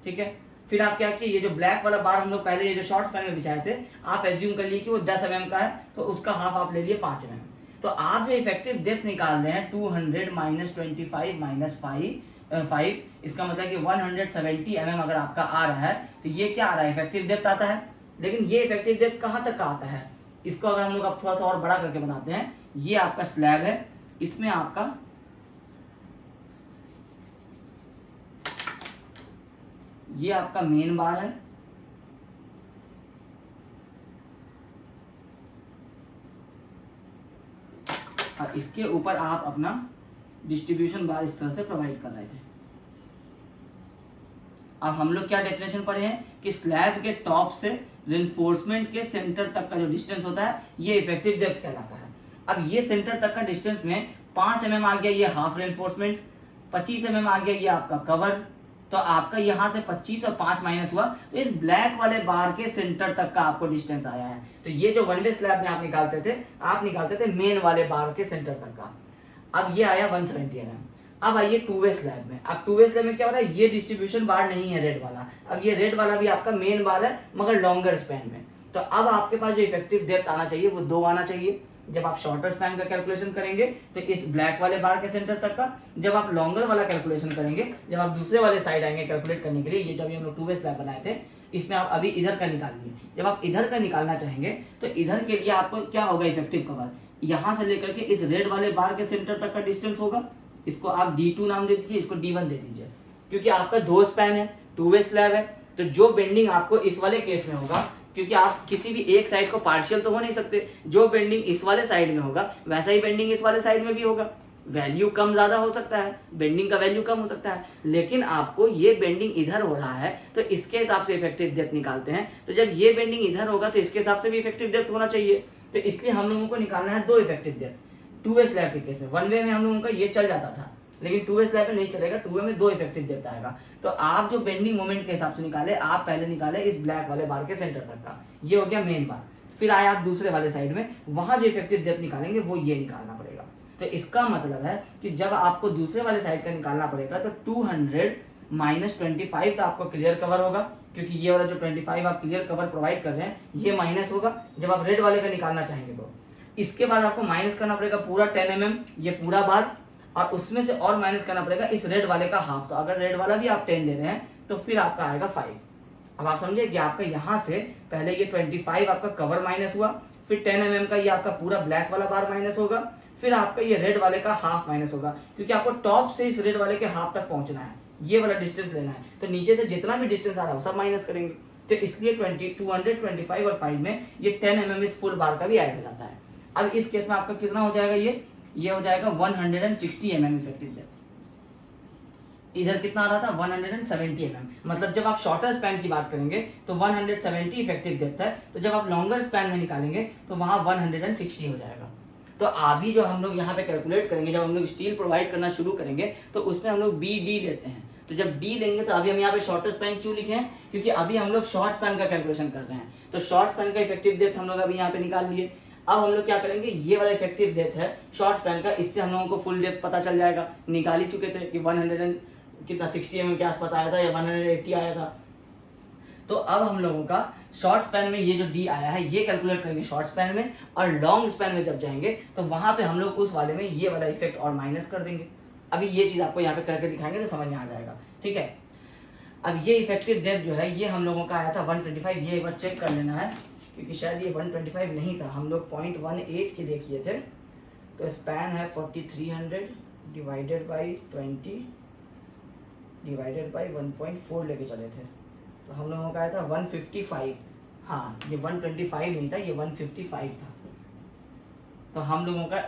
ठीक है, फिर आप क्या किए, ये जो ब्लैक वाला बार हम लोग पहले ये जो शॉर्ट स्पैन में बिछाए थे, आप एज्यूम कर लिए कि वो 10 mm का है, तो उसका हाफ आप ले लिए 5 mm। तो आप जो इफेक्टिव डेप्थ निकाल रहे हैं 200 माइनस 25 माइनस 5, इसका मतलब कि 170 mm अगर आपका आ रहा है, तो ये क्या आ रहा है, इफेक्टिव डेप्थ आता है। लेकिन ये इफेक्टिव डेप्थ कहाँ तक का आता है, इसको अगर हम लोग अब थोड़ा सा और बड़ा करके बनाते हैं, ये आपका स्लैब है, इसमें आपका ये आपका मेन बार है, और इसके ऊपर आप अपना डिस्ट्रीब्यूशन बार इस तरह से प्रोवाइड कर रहे थे। अब हम लोग क्या डेफिनेशन पढ़े हैं कि स्लैब के टॉप से रेनफोर्समेंट के सेंटर तक का जो डिस्टेंस होता है ये इफेक्टिव डेप्थ कहलाता है। अब ये सेंटर तक का डिस्टेंस में 5 mm आ गया ये हाफ रेनफोर्समेंट, 25 mm आ गया ये आपका कवर, तो आपका यहाँ से 25 और 5 माइनस हुआ, तो इस ब्लैक वाले बार के सेंटर तक का आपको डिस्टेंस आया है। तो ये जो वन वे स्लैब में आप निकालते थे मेन वाले बार के सेंटर तक का। अब ये आया 170 mm। अब आइए टू वे स्लैब में। अब टू वे स्लैब में क्या हो रहा है, ये डिस्ट्रीब्यूशन बार नहीं है रेड वाला, अब ये रेड वाला भी आपका मेन बार है मगर लॉन्गर स्पैन में। तो अब आपके पास जो इफेक्टिव डेप्थ आना चाहिए वो 2 आना चाहिए। जब आप शॉर्टर स्पैन का कैलकुलेशन करेंगे तो इस ब्लैक वाले बार के सेंटर तक का, जब आप लॉन्गर वाला कैलकुलेशन करेंगे, जब आप दूसरे वाले साइड आएंगे कैलकुलेट करने के लिए, ये जब हम लोग टू वे स्लैब बनाए थे इसमें आप अभी इधर का निकालिए। जब आप इधर का निकालना चाहेंगे तो इधर के लिए आपको क्या होगा, इफेक्टिव कवर यहाँ से लेकर के इस रेड वाले बार के सेंटर तक का डिस्टेंस होगा, इसको आप D2 नाम दे दीजिए, इसको D1 दे दीजिए, क्योंकि आपका 2 स्पैन है, टू वे स्लैब है, तो जो बेंडिंग आपको इस वाले केस में होगा, क्योंकि आप किसी भी एक साइड को पार्शियल तो हो नहीं सकते, जो बेंडिंग इस वाले साइड में होगा वैसा ही बेंडिंग इस वाले साइड में भी होगा। वैल्यू कम ज्यादा हो सकता है, बेंडिंग का वैल्यू कम हो सकता है, लेकिन आपको ये बेंडिंग इधर हो रहा है तो इसके हिसाब से इफेक्टिव डेप्थ निकालते हैं। तो जब ये बेंडिंग इधर होगा तो इसके हिसाब से भी इफेक्टिव डेप्थ होना चाहिए। तो इसलिए हम लोगों को निकालना है 2 इफेक्टिव डेप्थ। 2 वे स्लैब के केस में 1 वे में हम लोगों का ये चल जाता था, लेकिन 2 वे स्लैब में नहीं चलेगा, 2 वे में 2 इफेक्टिव डेप्थ आएगा। तो आप जो बेंडिंग मोमेंट के हिसाब से निकाले, आप पहले निकाले इस ब्लैक वाले बार के सेंटर तक का, ये हो गया मेन बार। फिर आए आप दूसरे वाले साइड में, वहां जो इफेक्टिव डेप्थ निकालेंगे वो ये निकालना पड़ेगा। तो इसका मतलब है कि जब आपको दूसरे वाले साइड का निकालना पड़ेगा तो 200 माइनस 25 तो आपको क्लियर कवर होगा, क्योंकि ये वाला जो 25 आप क्लियर कवर प्रोवाइड कर रहे हैं ये माइनस होगा जब आप रेड वाले का निकालना चाहेंगे। तो इसके बाद आपको माइनस करना पड़ेगा पूरा 10 mm, ये पूरा बार, और उसमें से और माइनस करना पड़ेगा इस रेड वाले का हाफ। तो अगर रेड वाला भी आप 10 दे रहे हैं तो फिर आपका आएगा 5। अब आप समझे कि आपका यहाँ से पहले ये 25 आपका कवर माइनस हुआ, फिर 10 mm का ये आपका पूरा ब्लैक वाला बार माइनस होगा, फिर आपका ये रेड वाले का हाफ माइनस होगा, क्योंकि आपको टॉप से इस रेड वाले के हाफ तक पहुंचना है, ये वाला डिस्टेंस लेना है। तो नीचे से जितना भी डिस्टेंस आ रहा है सब माइनस करेंगे। तो इसलिए 225 और 5 में ये 10 mm इस फुल बार का भी ऐड हो जाता है। अब इस केस में आपका कितना हो जाएगा, ये हो जाएगा 160 mm इफेक्टिव डेप्थ। इधर कितना आ रहा था 170 mm, मतलब जब आप शॉर्टर स्पैन की बात करेंगे तो 170 इफेक्टिव डेप्थ है, तो जब आप लॉन्गर स्पैन में निकालेंगे तो वहां 160 हो जाएगा। तो अभी जो हम लोग यहाँ पे कैलकुलेट करेंगे, जब हम लोग स्टील प्रोवाइड करना शुरू करेंगे तो उसमें हम लोग BD लेते हैं। तो जब D लेंगे तो अभी हम यहाँ पे शॉर्टर स्पैन क्यों लिखे हैं, क्योंकि अभी हम लोग शॉर्ट स्पैन का कैलकुलेशन कर रहे हैं। तो शॉर्ट स्पैन का इफेक्टिव डेप्थ हम लोग अभी यहाँ पे निकाल लिए। अब हम लोग क्या करेंगे, ये वाला इफेक्टिव डेप्थ है शॉर्ट स्पैन का, इससे हम लोगों को फुल डेप्थ पता चल जाएगा। निकाल ही चुके थे कि 160 mm के आसपास आया था या 180 आया था। तो अब हम लोगों का शॉर्ट स्पैन में ये जो D आया है ये कैलकुलेट करेंगे शॉर्ट स्पैन में, और लॉन्ग स्पैन में जब जाएंगे तो वहां पे हम लोग उस वाले में ये वाला इफेक्ट और माइनस कर देंगे। अभी ये चीज आपको यहाँ पे करके दिखाएंगे तो समझ में आ जाएगा, ठीक है। अब ये इफेक्टिव डेप्थ जो है ये हम लोगों का आया था 125, ये एक बार चेक कर लेना है, क्योंकि शायद ये 125 नहीं था, हम लोग 0.18 के लिए किए थे। तो स्पैन है 4300 डिवाइडेड बाई 20 डिवाइडेड बाई 1.4 लेके चले थे, तो हम लोगों का आया था 155। हाँ, ये 125 नहीं था, ये 155 था। तो हम लोगों का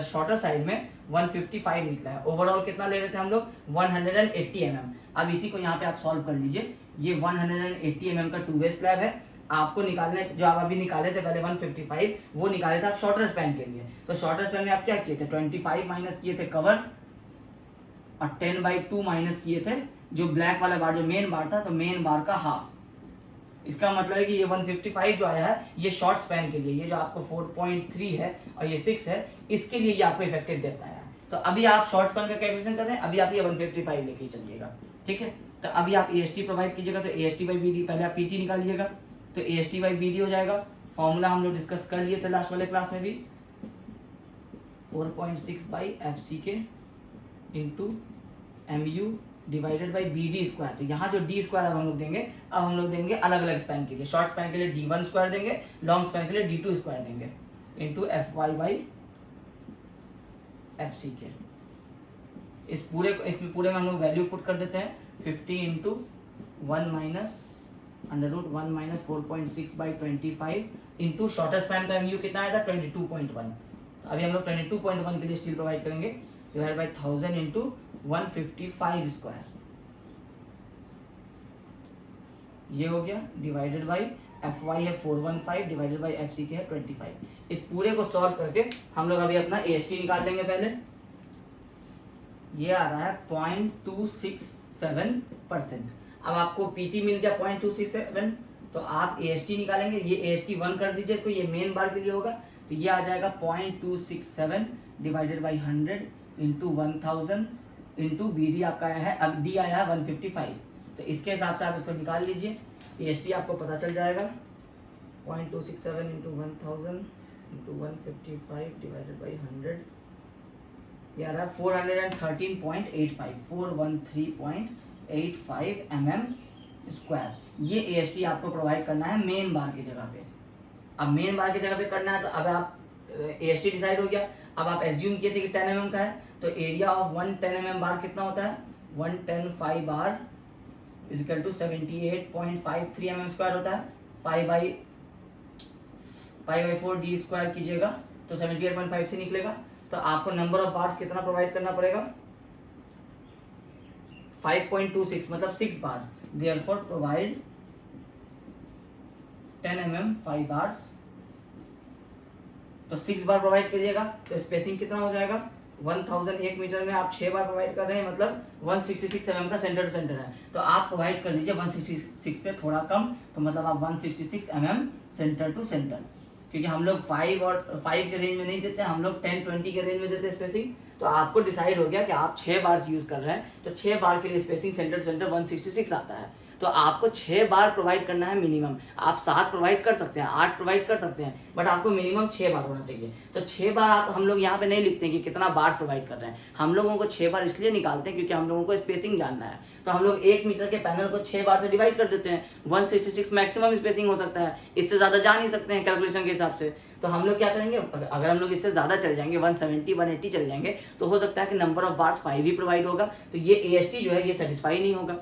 शॉर्टर साइड में 155 निकला है। ओवरऑल कितना ले रहे थे हम लोग 180 mm। अब इसी को यहाँ पे आप सॉल्व कर लीजिए। ये 180 mm का 2 वे स्लैब है। आपको निकालने, जो आप अभी निकाले थे पहले 155, वो निकाले थे आप शॉर्टर स्पैन के लिए। तो शॉर्टर स्पैन में आप क्या किए थे, 25 माइनस किए थे कवर, और 10/2 माइनस किए थे जो ब्लैक वाला बार, जो मेन बार था, तो मेन बार का हाफ। इसका मतलब है कि ये 155 जो आया है ये शॉर्ट स्पैन के लिए, ये जो आपको 4.3 है और ये 6 है, इसके लिए ये आपको इफेक्टिव डेप्थ आया है। तो अभी आप शॉर्ट स्पैन का कैलकुलेशन कर रहे हैं, अभी आप ये 155 लेके चलिएगा, ठीक है। तो अभी आप AST प्रोवाइड कीजिएगा, तो AST/BD, पहले आप PT निकालिएगा, तो AST/BD हो जाएगा। फॉर्मूला हम लोग डिस्कस कर लिए थे लास्ट वाले क्लास में भी, 4.6/FC into MU divided by BD square. तो यहाँ जो D स्क्वायर अब हम लोग देंगे, अब हम लोग देंगे अलग अलग स्पैन के लिए। शॉर्ट स्पैन के लिए D1 स्क्वायर देंगे, लॉन्ग स्पैन के लिए D2 स्क्वायर देंगे, इंटू FY/FC के। इसमें पूरे में हम लोग वैल्यू पुट कर देते हैं, 50 into 1 minus √1 minus 4.6/25 into shorter span का MU कितना आया था 22.1। तो अभी हम लोग 22.1 के लिए स्टील प्रोवाइड करेंगे, डिवाइड बाई 1000 इंटू 155 स्क्वायर, ये हो गया, डिवाइडेड बाई FY है 415 डिवाइडेड बाई FC के है 25। इस पूरे को सॉल्व करके हम लोग अभी अपना AST निकाल देंगे। पहले ये आ रहा है 0.267%। अब आपको PT मिल गया 0.267, तो आप AST निकालेंगे, ये AST 1 कर दीजिए, तो ये मेन बार के लिए होगा, तो ये आ जाएगा 0.267 divided by 100 into 1000 into BD आपका आया है, अब D आया है 155, तो इसके हिसाब से आप इसको निकाल लीजिए। AST आपको पता चल जाएगा 0.267 इंटू 1000 इंटू 155 डिवाइडेड बाई 100, ये आ रहा है 413.85 mm स्क्वायर। ये AST आपको प्रोवाइड करना है मेन बार की जगह पे। अब मेन बार की जगह पे करना है, तो अब आप AST डिसाइड हो गया। अब आप एज्यूम किए थे कि 10 mm का है, तो एरिया ऑफ 1 10 mm बार कितना होता है 110 5 बार इज इक्वल टू 78.53 mm² होता है। पाई बाई 4 d स्क्वायर कीजिएगा तो 78.5 से निकलेगा। तो आपको नंबर ऑफ बार्स कितना प्रोवाइड करना पड़ेगा, 5.26 मतलब 6 bar. Therefore provide 10 mm 5 bars. तो 6 बार प्रोवाइड करिएगा तो स्पेसिंग कितना हो जाएगा, 1001 मीटर में आप 6 बार प्रोवाइड कर रहे हैं, मतलब 166 mm का सेंटर टू सेंटर है। तो आप प्रोवाइड कर दीजिए 166 से थोड़ा कम, तो मतलब आप 166 mm सेंटर टू सेंटर, क्योंकि हम लोग 5 के रेंज में नहीं देते, हम लोग 10-20 के रेंज में देते हैं स्पेसिंग। तो आपको डिसाइड हो गया कि आप 6 बार यूज कर रहे हैं, तो 6 बार के लिए स्पेसिंग सेंटर टू सेंटर 166 आता है। तो आपको 6 बार प्रोवाइड करना है मिनिमम। आप 7 प्रोवाइड कर सकते हैं, 8 प्रोवाइड कर सकते हैं, बट आपको मिनिमम 6 बार होना चाहिए। तो 6 बार आप, हम लोग यहाँ पे नहीं लिखते हैं कि कितना बार प्रोवाइड कर रहे हैं, हम लोगों को 6 बार इसलिए निकालते हैं क्योंकि हम लोगों को स्पेसिंग जानना है। तो हम लोग 1 मीटर के पैनल को 6 बार से डिवाइड कर देते हैं, 166 मैक्सिमम स्पेसिंग हो सकता है, इससे ज़्यादा जा नहीं सकते हैं कैलकुलेशन के हिसाब से। तो हम लोग क्या करेंगे, अगर हम लोग इससे ज़्यादा चले जाएंगे, 170 180 चले जाएंगे, तो हो सकता है कि number of bars 5 he provide होगा, तो ये AST जो है ये सेटिस्फाई नहीं होगा।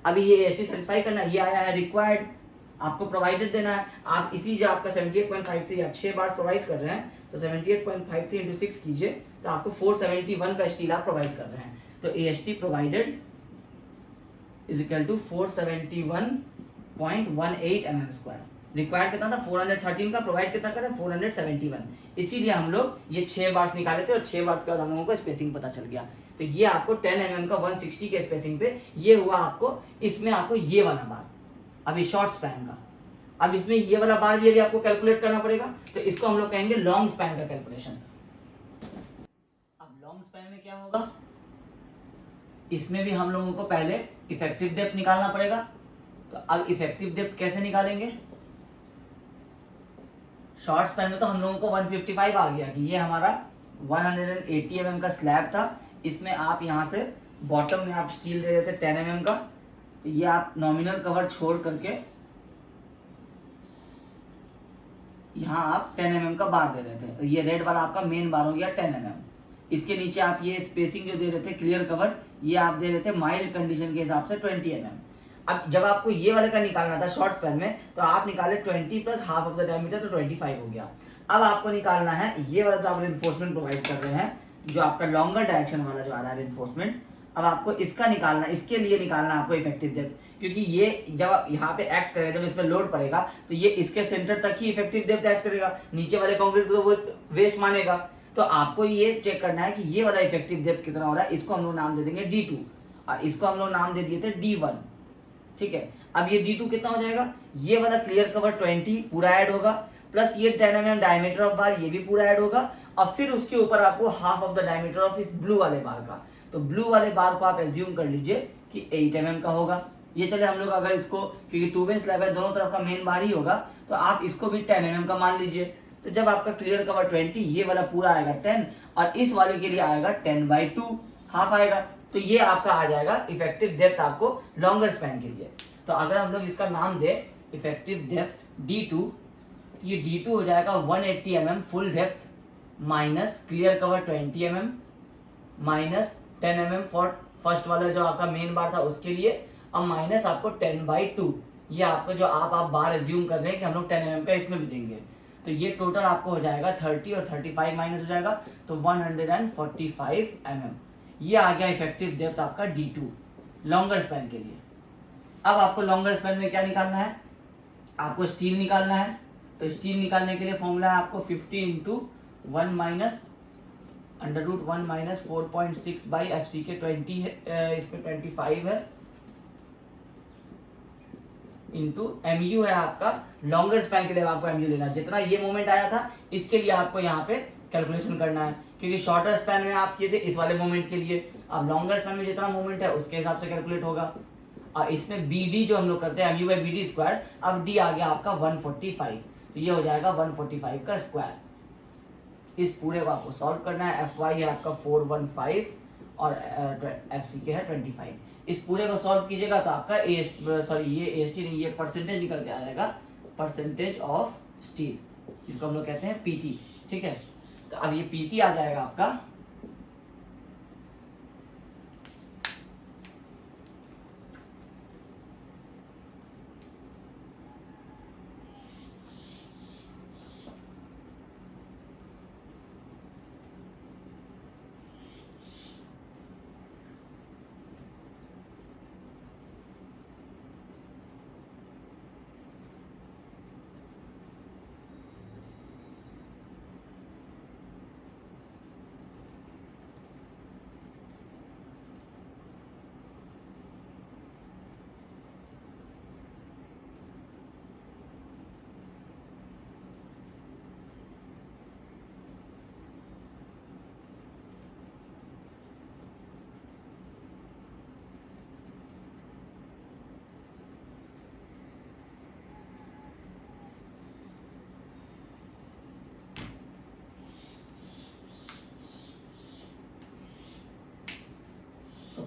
अभी ये AST सेटिस्फाई करना, ये आया है रिक्वायर्ड, आपको प्रोवाइडेड देना है। आप इसी जो आपका 78.53 आप 6 बार प्रोवाइड कर रहे हैं, तो 78.53 इंटू 6 कीजिए, तो आपको 471 का स्टील आप प्रोवाइड कर रहे हैं। तो AST provided is equal to 471.18 mm²। Required कितना था 413 का, प्रोवाइड कितना का था 471। इसीलिए हम लोग ये 6 बार्स निकाले थे, और 6 बार्स के बाद हम लोगों को स्पेसिंग पता चल गया। तो ये आपको 10 mm का 160 के स्पेसिंग पे ये हुआ आपको। इसमें आपको ये वाला बार, अभी शॉर्ट स्पैन का, अब इसमें ये वाला बार भी अभी आपको कैलकुलेट करना पड़ेगा, तो इसको हम लोग कहेंगे लॉन्ग स्पैन का कैलकुलेशन। अब लॉन्ग स्पैन में क्या होगा, इसमें भी हम लोगों को पहले इफेक्टिव डेप्थ निकालना पड़ेगा। तो अब इफेक्टिव डेप्थ कैसे निकालेंगे, शॉर्ट स्पैन में तो हम लोगों को 155 आ गया कि ये हमारा 180 mm का स्लैब था। इसमें आप यहाँ से बॉटम में आप स्टील दे रहे थे 10 mm का, तो ये आप नॉमिनल कवर छोड़ करके यहाँ आप 10 mm का बार दे रहे थे, तो ये रेड वाला आपका मेन बार हो गया 10 mm। इसके नीचे आप ये स्पेसिंग जो दे रहे थे क्लियर कवर, ये आप दे रहे थे माइल्ड कंडीशन के हिसाब से 20 mm। अब जब आपको ये वाले का निकालना था शॉर्ट स्पैन में, तो आप निकाले 20 plus half of the diameter, तो 25 हो गया। अब आपको निकालना है ये वाला जो आप रेनफोर्समेंट प्रोवाइड कर रहे हैं, जो आपका लॉन्गर डायरेक्शन वाला जो आ रहा है रेनफोर्समेंट। अब आपको इसका निकालना, इसके लिए निकालना आपको इफेक्टिव डेप्थ, क्योंकि ये जब यहाँ पे एक्ट करेगा, जब इस पर लोड पड़ेगा, तो ये इसके सेंटर तक ही इफेक्टिव डेप्थ एक्ट करेगा, नीचे वाले कंक्रीट को वो वेस्ट मानेगा। तो आपको ये चेक करना है कि ये वाला इफेक्टिव डेप्थ कितना हो रहा है। इसको हम लोग नाम दे देंगे D2, और इसको हम लोग नाम दे दिए थे D1। ठीक है, अब ये D2 कितना हो जाएगा, ये वाला क्लियर कवर 20 पूरा ऐड होगा, प्लस ये 10 mm डायमीटर ऑफ बार ये भी पूरा ऐड होगा, और फिर उसके ऊपर आपको half of the diameter of इस ब्लू वाले बार का। तो ब्लू वाले बार को आप एज्यूम कर लीजिए कि 8 mm का होगा। ये चले हम लोग अगर इसको, क्योंकि 2 वे स्लैब है, दोनों तरफ का मेन बार ही होगा, तो आप इसको भी 10 mm का मान लीजिए। तो जब आपका क्लियर कवर 20, ये वाला पूरा आएगा 10, और इस वाले के लिए आएगा 10/2 हाफ आएगा। तो ये आपका आ जाएगा इफेक्टिव डेप्थ आपको लॉन्गर स्पैन के लिए। तो अगर हम लोग इसका नाम दे इफेक्टिव डेप्थ D2, तो ये D2 हो जाएगा 180 mm full depth minus clear cover 20 mm minus 10 mm for first वाला जो आपका मेन बार था उसके लिए, और माइनस आपको 10/2, ये आपको जो आप बार एज्यूम कर रहे हैं कि हम लोग 10 mm का इसमें भी देंगे। तो ये टोटल आपको हो जाएगा 30 और 35 माइनस हो जाएगा, तो 145 mm। ये आ गया इफेक्टिव डेप्थ आपका D2 लॉन्गर स्पैन के लिए। अब आपको लॉन्गर स्पैन में क्या निकालना है, आपको स्टील निकालना है। तो स्टील निकालने के लिए फॉर्मूला है आपको 50 into 1 minus √1 minus 4.6 by FC के 20 है, इसमें 25 है, इंटू MU है आपका। लॉन्गर स्पैन के लिए आपको MU लेना है, जितना ये मोमेंट आया था इसके लिए आपको यहाँ पे कैलकुलेशन करना है, क्योंकि शॉर्टर स्पैन में आप किए थे इस वाले मोमेंट के लिए, अब लॉन्गर स्पैन में जितना मोमेंट है उसके हिसाब से कैलकुलेट होगा। और इसमें BD जो हम लोग करते हैं MU/BD स्क्वायर, अब D आ गया आपका 145, तो ये हो जाएगा 145 का स्क्वायर। इस पूरे को आपको सॉल्व करना है। FY है आपका 415 और FC के है 25। इस पूरे को सॉल्व कीजिएगा तो आपका ये AST नहीं, ये परसेंटेज निकल के आ जाएगा, परसेंटेज ऑफ स्टील, इसको हम लोग कहते हैं PT। ठीक है, तो अब ये PT आ जाएगा आपका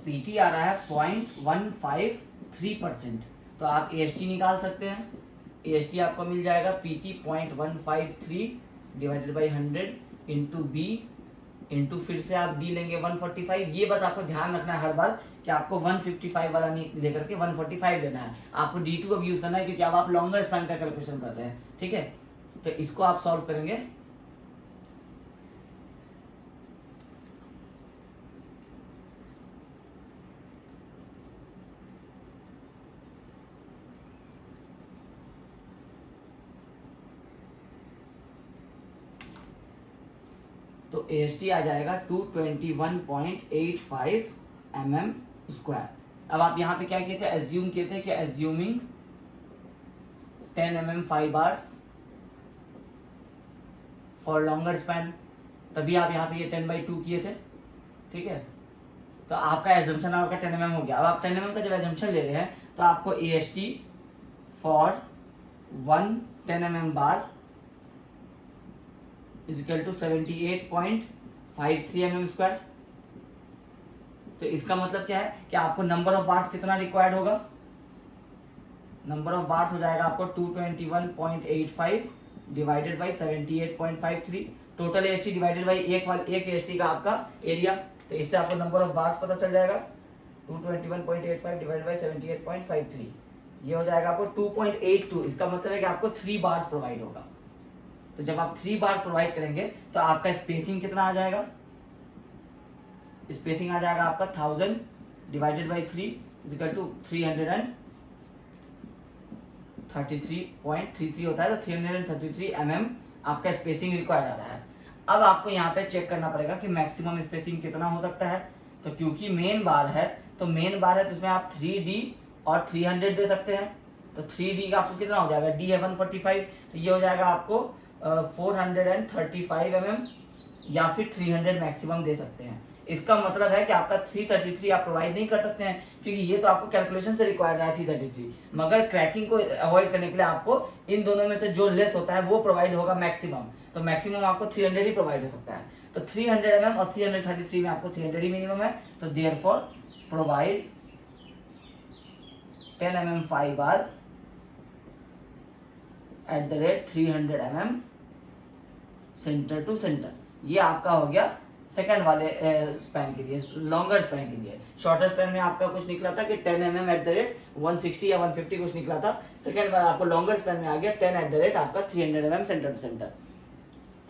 PT आ रहा है 0.153%, तो आप AST निकाल सकते हैं। AST आपको मिल जाएगा PT 0.153 divided by 100 into B into फिर से आप D लेंगे 145। ये बस आपको ध्यान रखना है हर बार कि आपको 155 वाला नहीं लेकर के 145 लेना है। आपको D2 अब यूज करना है क्योंकि अब आप लॉन्गर स्पैन का कैलकुलेशन कर रहे हैं, ठीक है। तो इसको आप सॉल्व करेंगे, तो AST आ जाएगा 221.85 mm स्क्वायर। अब आप यहाँ पे क्या किए थे, एज्यूम किए थे कि assuming 10 mm 5 bars for longer span, तभी आप यहाँ पे ये 10/2 किए थे, ठीक है। तो आपका एजम्पशन आपका 10 mm हो गया। अब आप 10 mm का जब एजम्पशन ले रहे हैं तो आपको AST for 1 10 mm bar is equal to 78.53 mm square. तो इसका मतलब क्या है कि आपको नंबर ऑफ बार्स कितना रिक्वायर्ड होगा, नंबर ऑफ बार्स हो जाएगा आपको 221.85 divided by 78.53, total AST divided by एक AST का आपका एरिया। तो इससे आपको नंबर ऑफ बार्स पता चल जाएगा, 221.85 डिवाइडेड बाई 78.53, ये हो जाएगा आपको 2.82। इसका मतलब है कि आपको 3 बार्स प्रोवाइड होगा। तो जब आप 3 बार्स प्रोवाइड करेंगे तो आपका स्पेसिंग कितना आ जाएगा, स्पेसिंग आ जाएगा आपका 1000 divided by 3 is equal to 333.33 होता है। तो 333 mm आपका स्पेसिंग रिक्वायर्ड आ रहा है। अब आपको यहाँ पे चेक करना पड़ेगा कि मैक्सिमम स्पेसिंग कितना हो सकता है। तो क्योंकि मेन बार है तो उसमें आप 3D और 300 दे सकते हैं। तो 3D का आपको कितना हो जाएगा, D है 145, तो ये हो जाएगा आपको 435 mm या फिर 300 मैक्सिमम दे सकते हैं। इसका मतलब है कि आपका 333 आप प्रोवाइड नहीं कर सकते हैं क्योंकि ये तो आपको कैलकुलेशन से रिक्वायर्ड है 333, मगर क्रैकिंग को अवॉइड करने के लिए आपको इन दोनों में से जो लेस होता है वो प्रोवाइड होगा मैक्सिमम। तो मैक्सिमम आपको 300 ही प्रोवाइड हो सकता है। तो 300 mm और 333 में आपको 300 ही मिनिमम है। तो therefore provide 10 mm 5 bar at the rate 300 mm centre to centre. ये आपका हो गया सेकंड वाले स्पैन के लिए, लॉन्गर स्पैन के लिए। शॉर्टर स्पैन में आपका कुछ निकला था कि 10 mm एट द रेट 160 या 150 कुछ निकला था। सेकंड बार आपको लॉन्गर स्पैन में आ गया 10 एट द रेट आपका 300 mm सेंटर टू सेंटर।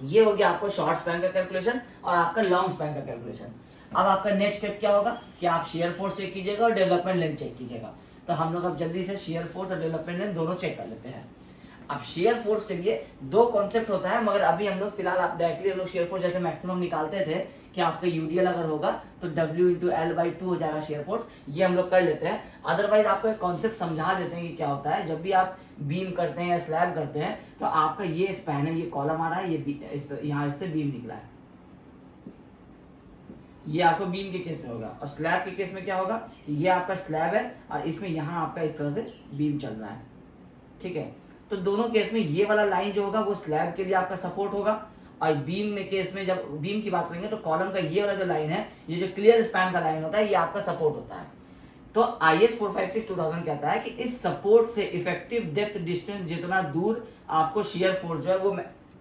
ये हो गया आपको शॉर्ट स्पैन का कैलकुलेशन और आपका लॉन्ग स्पैन का कैलकुलेशन। अब आपका नेक्स्ट स्टेप क्या होगा कि आप शेयर फोर्स चेक कीजिएगा और डेवलपमेंट लेंथ चेक कीजिएगा। तो हम लोग अब जल्दी से शेयर फोर्स और डेवलपमेंट लेंथ दोनों चेक कर लेते हैं। अब शेयर फोर्स के लिए दो कॉन्सेप्ट होता है, मगर अभी हम लोग फिलहाल आप डायरेक्टली हम लोग शेयर फोर्स जैसे मैक्सिमम निकालते थे कि आपका यूडीएल अगर होगा तो W इंटू L/2 हो जाएगा शेयर फोर्स, ये हम लोग कर लेते हैं। अदरवाइज आपको एक कॉन्सेप्ट समझा देते हैं कि क्या होता है। जब भी आप बीम करते हैं या स्लैब करते हैं तो आपका ये स्पैन है, ये कॉलम आ रहा है, ये यहाँ इससे बीम निकला है, ये आपको बीम के केस में होगा। और स्लैब के केस में क्या होगा, ये आपका स्लैब है और इसमें यहाँ आपका इस तरह से बीम चल रहा है, ठीक है। तो दोनों केस में ये वाला लाइन जो होगा वो स्लैब के लिए आपका सपोर्ट होगा, और बीम में केस में जब बीम की बात करेंगे तो कॉलम का ये वाला जो लाइन है, ये जो क्लियर स्पैन का लाइन होता है, ये आपका सपोर्ट होता है। तो IS 456-2000 कहता है कि इस सपोर्ट से इफेक्टिव डेप्थ डिस्टेंस जितना दूर आपको शियर फोर्स जो है वो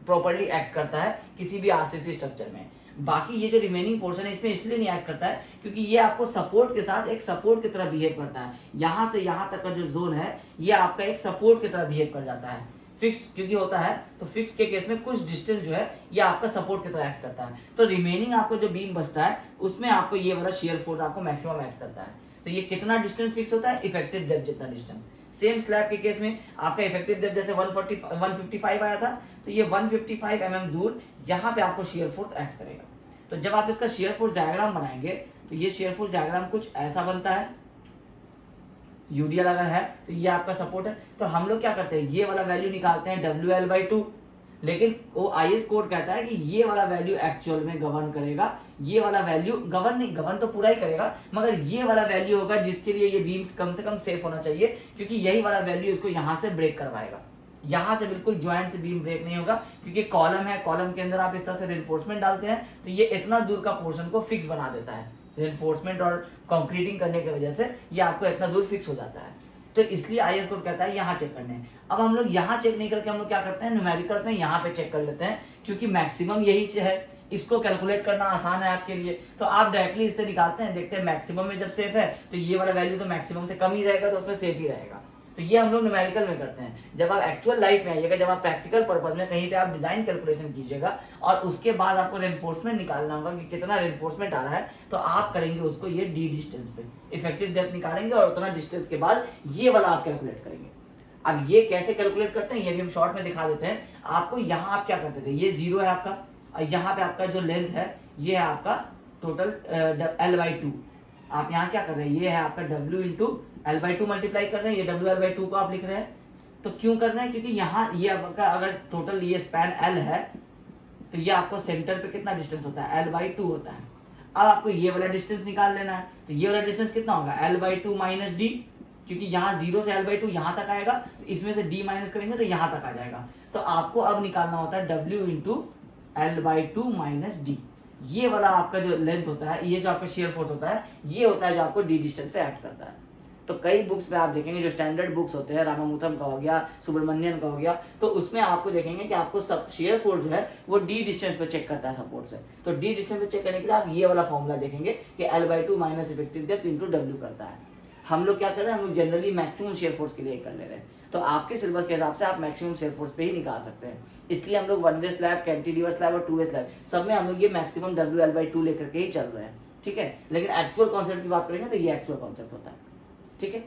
प्रॉपर्ली एक्ट करता है किसी भी RCC स्ट्रक्चर में। बाकी ये जो रिमेनिंग पोर्शन है इसमें इसलिए नहीं एक्ट करता है क्योंकि ये आपको सपोर्ट के साथ एक सपोर्ट की तरह बिहेव करता है। यहाँ से यहाँ तक का जो जोन है ये आपका एक सपोर्ट की तरह बिहेव कर जाता है। फिक्स क्योंकि होता है तो फिक्स के केस में कुछ डिस्टेंस जो है ये आपका सपोर्ट की तरह एक्ट करता है। तो रिमेनिंग आपको जो बीम बचता है उसमें आपको ये वाला शेयर फोर्स आपको मैक्सिमम एक्ट करता है। तो ये कितना डिस्टेंस फिक्स होता है, इफेक्टिव डेप्थ जितना डिस्टेंस। सेम स्लैब के केस में आपका इफेक्टिव डेप्थ जैसे 155 आया था, तो ये 155 mm दूर यहाँ पे आपको शेयर फोर्स एक्ट करेगा। तो जब आप इसका शेयर फोर्स डायग्राम बनाएंगे तो ये शेयर फोर्स डायग्राम कुछ ऐसा बनता है। यूडीएल अगर है तो ये आपका सपोर्ट है। तो हम लोग क्या करते हैं, ये वाला वैल्यू निकालते हैं WL/2, लेकिन वो IS कोड कहता है कि ये वाला वैल्यू एक्चुअल में गवर्न करेगा। ये वाला वैल्यू गवर्न तो पूरा ही करेगा, मगर ये वाला वैल्यू होगा जिसके लिए ये बीम्स कम से कम सेफ होना चाहिए, क्योंकि यही वाला वैल्यू इसको यहाँ से ब्रेक करवाएगा। यहाँ से बिल्कुल ज्वाइंट से बीम ब्रेक नहीं होगा क्योंकि कॉलम है, कॉलम के अंदर आप इस तरह से रिइंफोर्समेंट डालते हैं तो ये इतना दूर का पोर्शन को फिक्स बना देता है। रेनफोर्समेंट और कंक्रीटिंग करने की वजह से ये आपको इतना दूर फिक्स हो जाता है। तो इसलिए आईएस कोड कहता है यहाँ चेक करने हैं। अब हम लोग यहाँ चेक नहीं करके हम लोग क्या करते हैं, न्यूमेरिकल्स में यहाँ पे चेक कर लेते हैं, क्योंकि मैक्सिमम यही से है, इसको कैलकुलेट करना आसान है आपके लिए। तो आप डायरेक्टली इससे निकालते हैं, देखते हैं मैक्सिमम में जब सेफ है तो ये वाला वैल्यू तो मैक्सिमम से कम ही रहेगा, तो उसमें सेफ ही रहेगा। तो ये हम लोग न्यूमेरिकल में करते हैं। जब आप एक्चुअल लाइफ में आइएगा, जब आप प्रैक्टिकल पर्पज में कहीं पे आप डिजाइन कैलकुलेशन कीजिएगा और उसके बाद आपको रेनफोर्समेंट निकालना होगा कि कितना रेनफोर्समेंट आ रहा है, तो आप करेंगे उसको ये डी डिस्टेंस पे इफेक्टिव डेप्थ निकालेंगे और उतना डिस्टेंस के बाद ये वाला आप कैलकुलेट करेंगे। अब ये कैसे कैलकुलेट करते हैं ये भी हम शॉर्ट में दिखा देते हैं आपको। यहाँ आप क्या करते थे, ये 0 है आपका, और यहाँ पे आपका जो लेंथ है ये है आपका टोटल L/2। आप यहाँ क्या कर रहे हैं, ये है आपका W इंटू L/2 मल्टीप्लाई कर रहे हैं, ये W/2 को आप लिख रहे हैं। तो क्यों कर रहे हैं, क्योंकि यहाँ ये आपका अगर टोटल ये स्पैन L है तो ये आपको सेंटर पे कितना डिस्टेंस होता है, L/2 होता है। अब आपको ये वाला डिस्टेंस निकाल लेना है, तो ये वाला डिस्टेंस कितना होगा, L/2 माइनस D, क्योंकि यहाँ 0 से L/2 यहाँ तक आएगा, तो इसमें से D माइनस करेंगे तो यहाँ तक आ जाएगा। तो आपको अब निकालना होता है W into L/2 minus D। ये वाला आपका जो लेंथ होता है, ये जो आपका शेयर फोर्स होता है, ये होता है जो आपको डी डिस्टेंस पे एक्ट करता है। तो कई बुक्स में आप देखेंगे, जो स्टैंडर्ड बुक्स होते हैं, रामामूर्तम का हो गया, सुब्रमण्यन का हो गया, तो उसमें आपको देखेंगे कि आपको सब शेयर फोर्स जो है वो डी डिस्टेंस पे चेक करता है सपोर्ट से। तो डी डिस्टेंस पे चेक करने के लिए आप ये वाला फॉर्मूला देखेंगे कि L/2 minus effective depth into W करता है। हम लोग क्या कर रहे हैं, हम लोग जनरली मैक्सिमम शेयर फोर्स के लिए कर ले रहे हैं। तो आपके सिलेबस के हिसाब से आप मैक्सिमम शेयर फोर्स पे ही निकाल सकते हैं। इसलिए हम लोग 1 वे स्लैब, कैंटिलीवर स्लैब और 2 वे स्लैब सब में हम लोग ये मैक्सिमम WL/2 लेकर के ही चल रहे हैं, ठीक है। लेकिन एक्चुअल कॉन्सेप्ट की बात करेंगे तो ये एक्चुअल कॉन्सेप्ट होता है, ठीक है।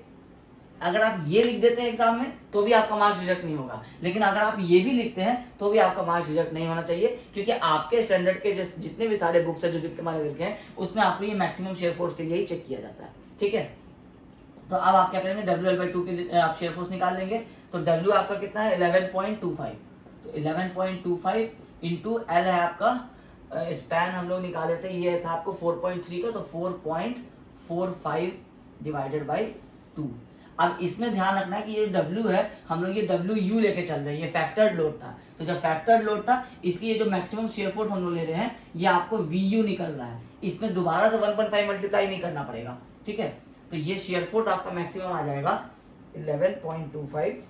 अगर आप ये लिख देते हैं एग्जाम में तो भी आपका मार्क्स रिजेक्ट नहीं होगा, लेकिन अगर आप ये भी लिखते हैं तो भी आपका मार्क्स रिजेक्ट नहीं होना चाहिए, क्योंकि आपके स्टैंडर्ड के जितने भी सारे बुक्स है जो डिप्लोमा लेवल के हैं, उसमें आपको ये मैक्सिमम शेयर फोर्स के लिए ही चेक किया जाता है, ठीक है। तो अब आप क्या करेंगे, WL/2 के आप शेयर फोर्स निकाल लेंगे। तो W आपका कितना है, 11.25। तो 11.25 इंटू L है आपका स्पैन, हम लोग निकाले थे, ये था आपको 4.3 का, तो 4.45 डिवाइडेड बाई 2। अब इसमें ध्यान रखना है कि ये W है, हम लोग ये WU लेके चल रहे हैं, ये फैक्टर्ड लोड था। तो जब फैक्टर्ड लोड था इसलिए जो मैक्सिमम शेयर फोर्स हम लोग ले रहे हैं ये आपको VU निकल रहा है, इसमें दोबारा से 1.5 मल्टीप्लाई नहीं करना पड़ेगा, ठीक है। तो ये शेयर फोर्स आपका मैक्सिमम आ जाएगा 11.25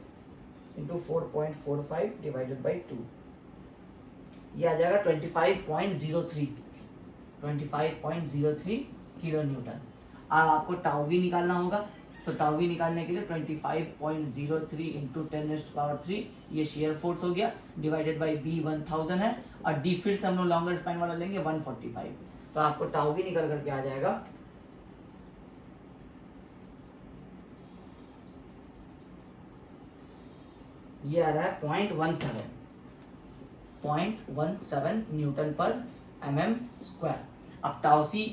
इंटू 4.45 डिवाइडेड बाई 2, ये आ जाएगा 25.03 किलो न्यूटन। अब आपको टाउ वी निकालना होगा, तो टाउ वी निकालने के लिए 25.03 इंटू 10⁻³ ये शेयर फोर्स हो गया, डिवाइडेड बाई B 1000 है, और D फिर से हम लोग लॉन्गर स्पैन वाला लेंगे 145। तो आपको टाउ वी निकल करके आ जाएगा ये आ रहा है 0.17 न्यूटन पर mm²। अब टाउ सी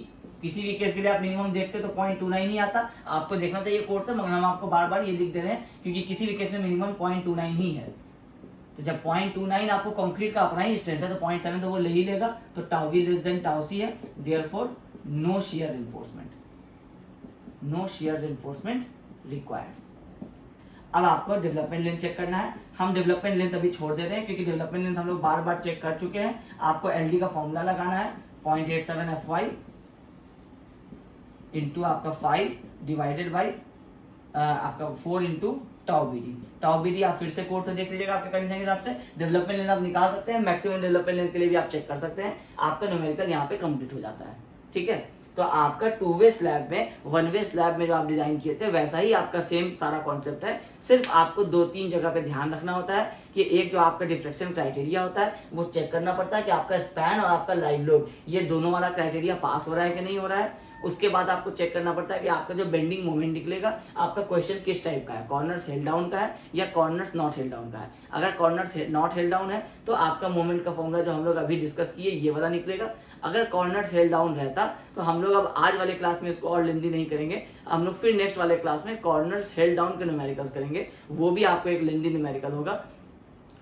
किसी भी केस के लिए आप मिनिमम देखते तो 0.29 ही आता, आपको देखना चाहिए कोड से, मगर हम आपको बार बार ये लिख दे रहे हैं क्योंकि किसी भी केस में मिनिमम 0.29 ही है। तो जब 0.29 आपको कंक्रीट का अपना ही स्ट्रेंथ है तो 0.7 तो वो ले ही लेगा, तो tau V less than tau C है, therefore no shear reinforcement required. अब आपको डेवलपमेंट लेंथ चेक करना है। हम डेवलपमेंट लेंथ अभी छोड़ दे रहे हैं क्योंकि डेवलपमेंट लेंथ हम लोग बार बार चेक कर चुके हैं। आपको LD का फॉर्मूला लगाना है 0.87 FY इंटू आपका 5 डिवाइडेड बाई आपका 4 इंटू टाउ BD आप फिर से कोड से देख लीजिएगा आपके कंडीशन के हिसाब से। डेवलपमेंट लेंथ आप निकाल सकते हैं, मैक्सिमम डेवलपमेंट लेंथ के लिए भी आप चेक कर सकते हैं। आपका न्यूमेरिकल यहाँ पे कंप्लीट हो जाता है, ठीक है। तो आपका 2 वे स्लैब में 1 वे स्लैब में जो आप डिजाइन किए थे वैसा ही आपका सेम सारा कॉन्सेप्ट है, सिर्फ आपको 2-3 जगह पे ध्यान रखना होता है कि एक जो आपका डिफ्लेक्शन क्राइटेरिया होता है वो चेक करना पड़ता है कि आपका स्पैन और आपका लाइव लोड ये दोनों वाला क्राइटेरिया पास हो रहा है कि नहीं हो रहा है। उसके बाद आपको चेक करना पड़ता है कि आपका जो बेंडिंग मोमेंट निकलेगा आपका क्वेश्चन किस टाइप का है, कॉर्नर्स हेल्ड डाउन का है या कॉर्नर्स नॉट हेल्ड डाउन का है। अगर कॉर्नर्स नॉट हेल्ड डाउन है तो आपका मोमेंट का फॉर्मूला जो हम लोग अभी डिस्कस किए ये वाला निकलेगा। अगर कॉर्नर्स हेल्ड डाउन रहता तो हम लोग अब आज वाले क्लास में इसको और लेंदी नहीं करेंगे, हम लोग फिर नेक्स्ट वाले क्लास में कॉर्नर्स हेल्ड डाउन के न्यूमेरिकल्स करेंगे, वो भी आपको एक लेंदी न्यूमेरिकल होगा।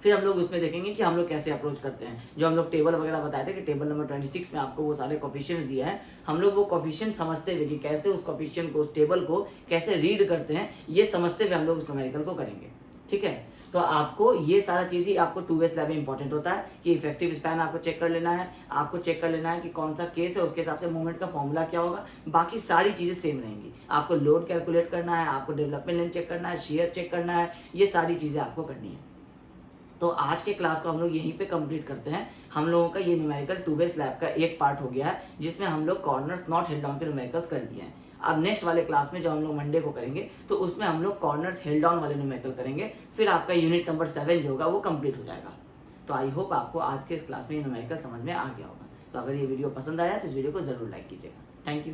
फिर हम लोग उसमें देखेंगे कि हम लोग कैसे अप्रोच करते हैं। जो हम लोग टेबल वगैरह बताए थे कि टेबल नंबर 26 में आपको वो सारे कोफिशिएंट्स दिए हैं, हम लोग वो कोफिशिएंट समझते हुए कि कैसे उस कोफिशिएंट को, उस टेबल को कैसे रीड करते हैं, ये समझते हुए हम लोग उस न्यूमेरिकल को करेंगे, ठीक है। तो आपको ये सारा चीज़ ही आपको 2 वे स्लैब में इंपॉर्टेंट होता है कि इफेक्टिव स्पैन आपको चेक कर लेना है, आपको चेक कर लेना है कि कौन सा केस है, उसके हिसाब से मूवमेंट का फॉर्मूला क्या होगा। बाकी सारी चीज़ें सेम रहेंगी। आपको लोड कैलकुलेट करना है, आपको डेवलपमेंट लेंथ चेक करना है, शेयर चेक करना है, ये सारी चीज़ें आपको करनी है। तो आज के क्लास को हम लोग यहीं पे कंप्लीट करते हैं। हम लोगों का ये न्यूमेरिकल 2 वे स्लैब का एक पार्ट हो गया है, जिसमें हम लोग कॉर्नर्स नॉट हेल्ड डाउन के न्यूमेरिकल्स कर दिए हैं। अब नेक्स्ट वाले क्लास में जब हम लोग मंडे को करेंगे तो उसमें हम लोग कॉर्नर्स हेल्ड डाउन वाले न्यूमेरिकल करेंगे। फिर आपका यूनिट नंबर 7 जो होगा वो कंप्लीट हो जाएगा। तो आई होप आपको आज के इस क्लास में ये न्यूमेरिकल समझ में आ गया होगा। तो अगर ये वीडियो पसंद आया तो इस वीडियो को जरूर लाइक कीजिएगा। Thank you.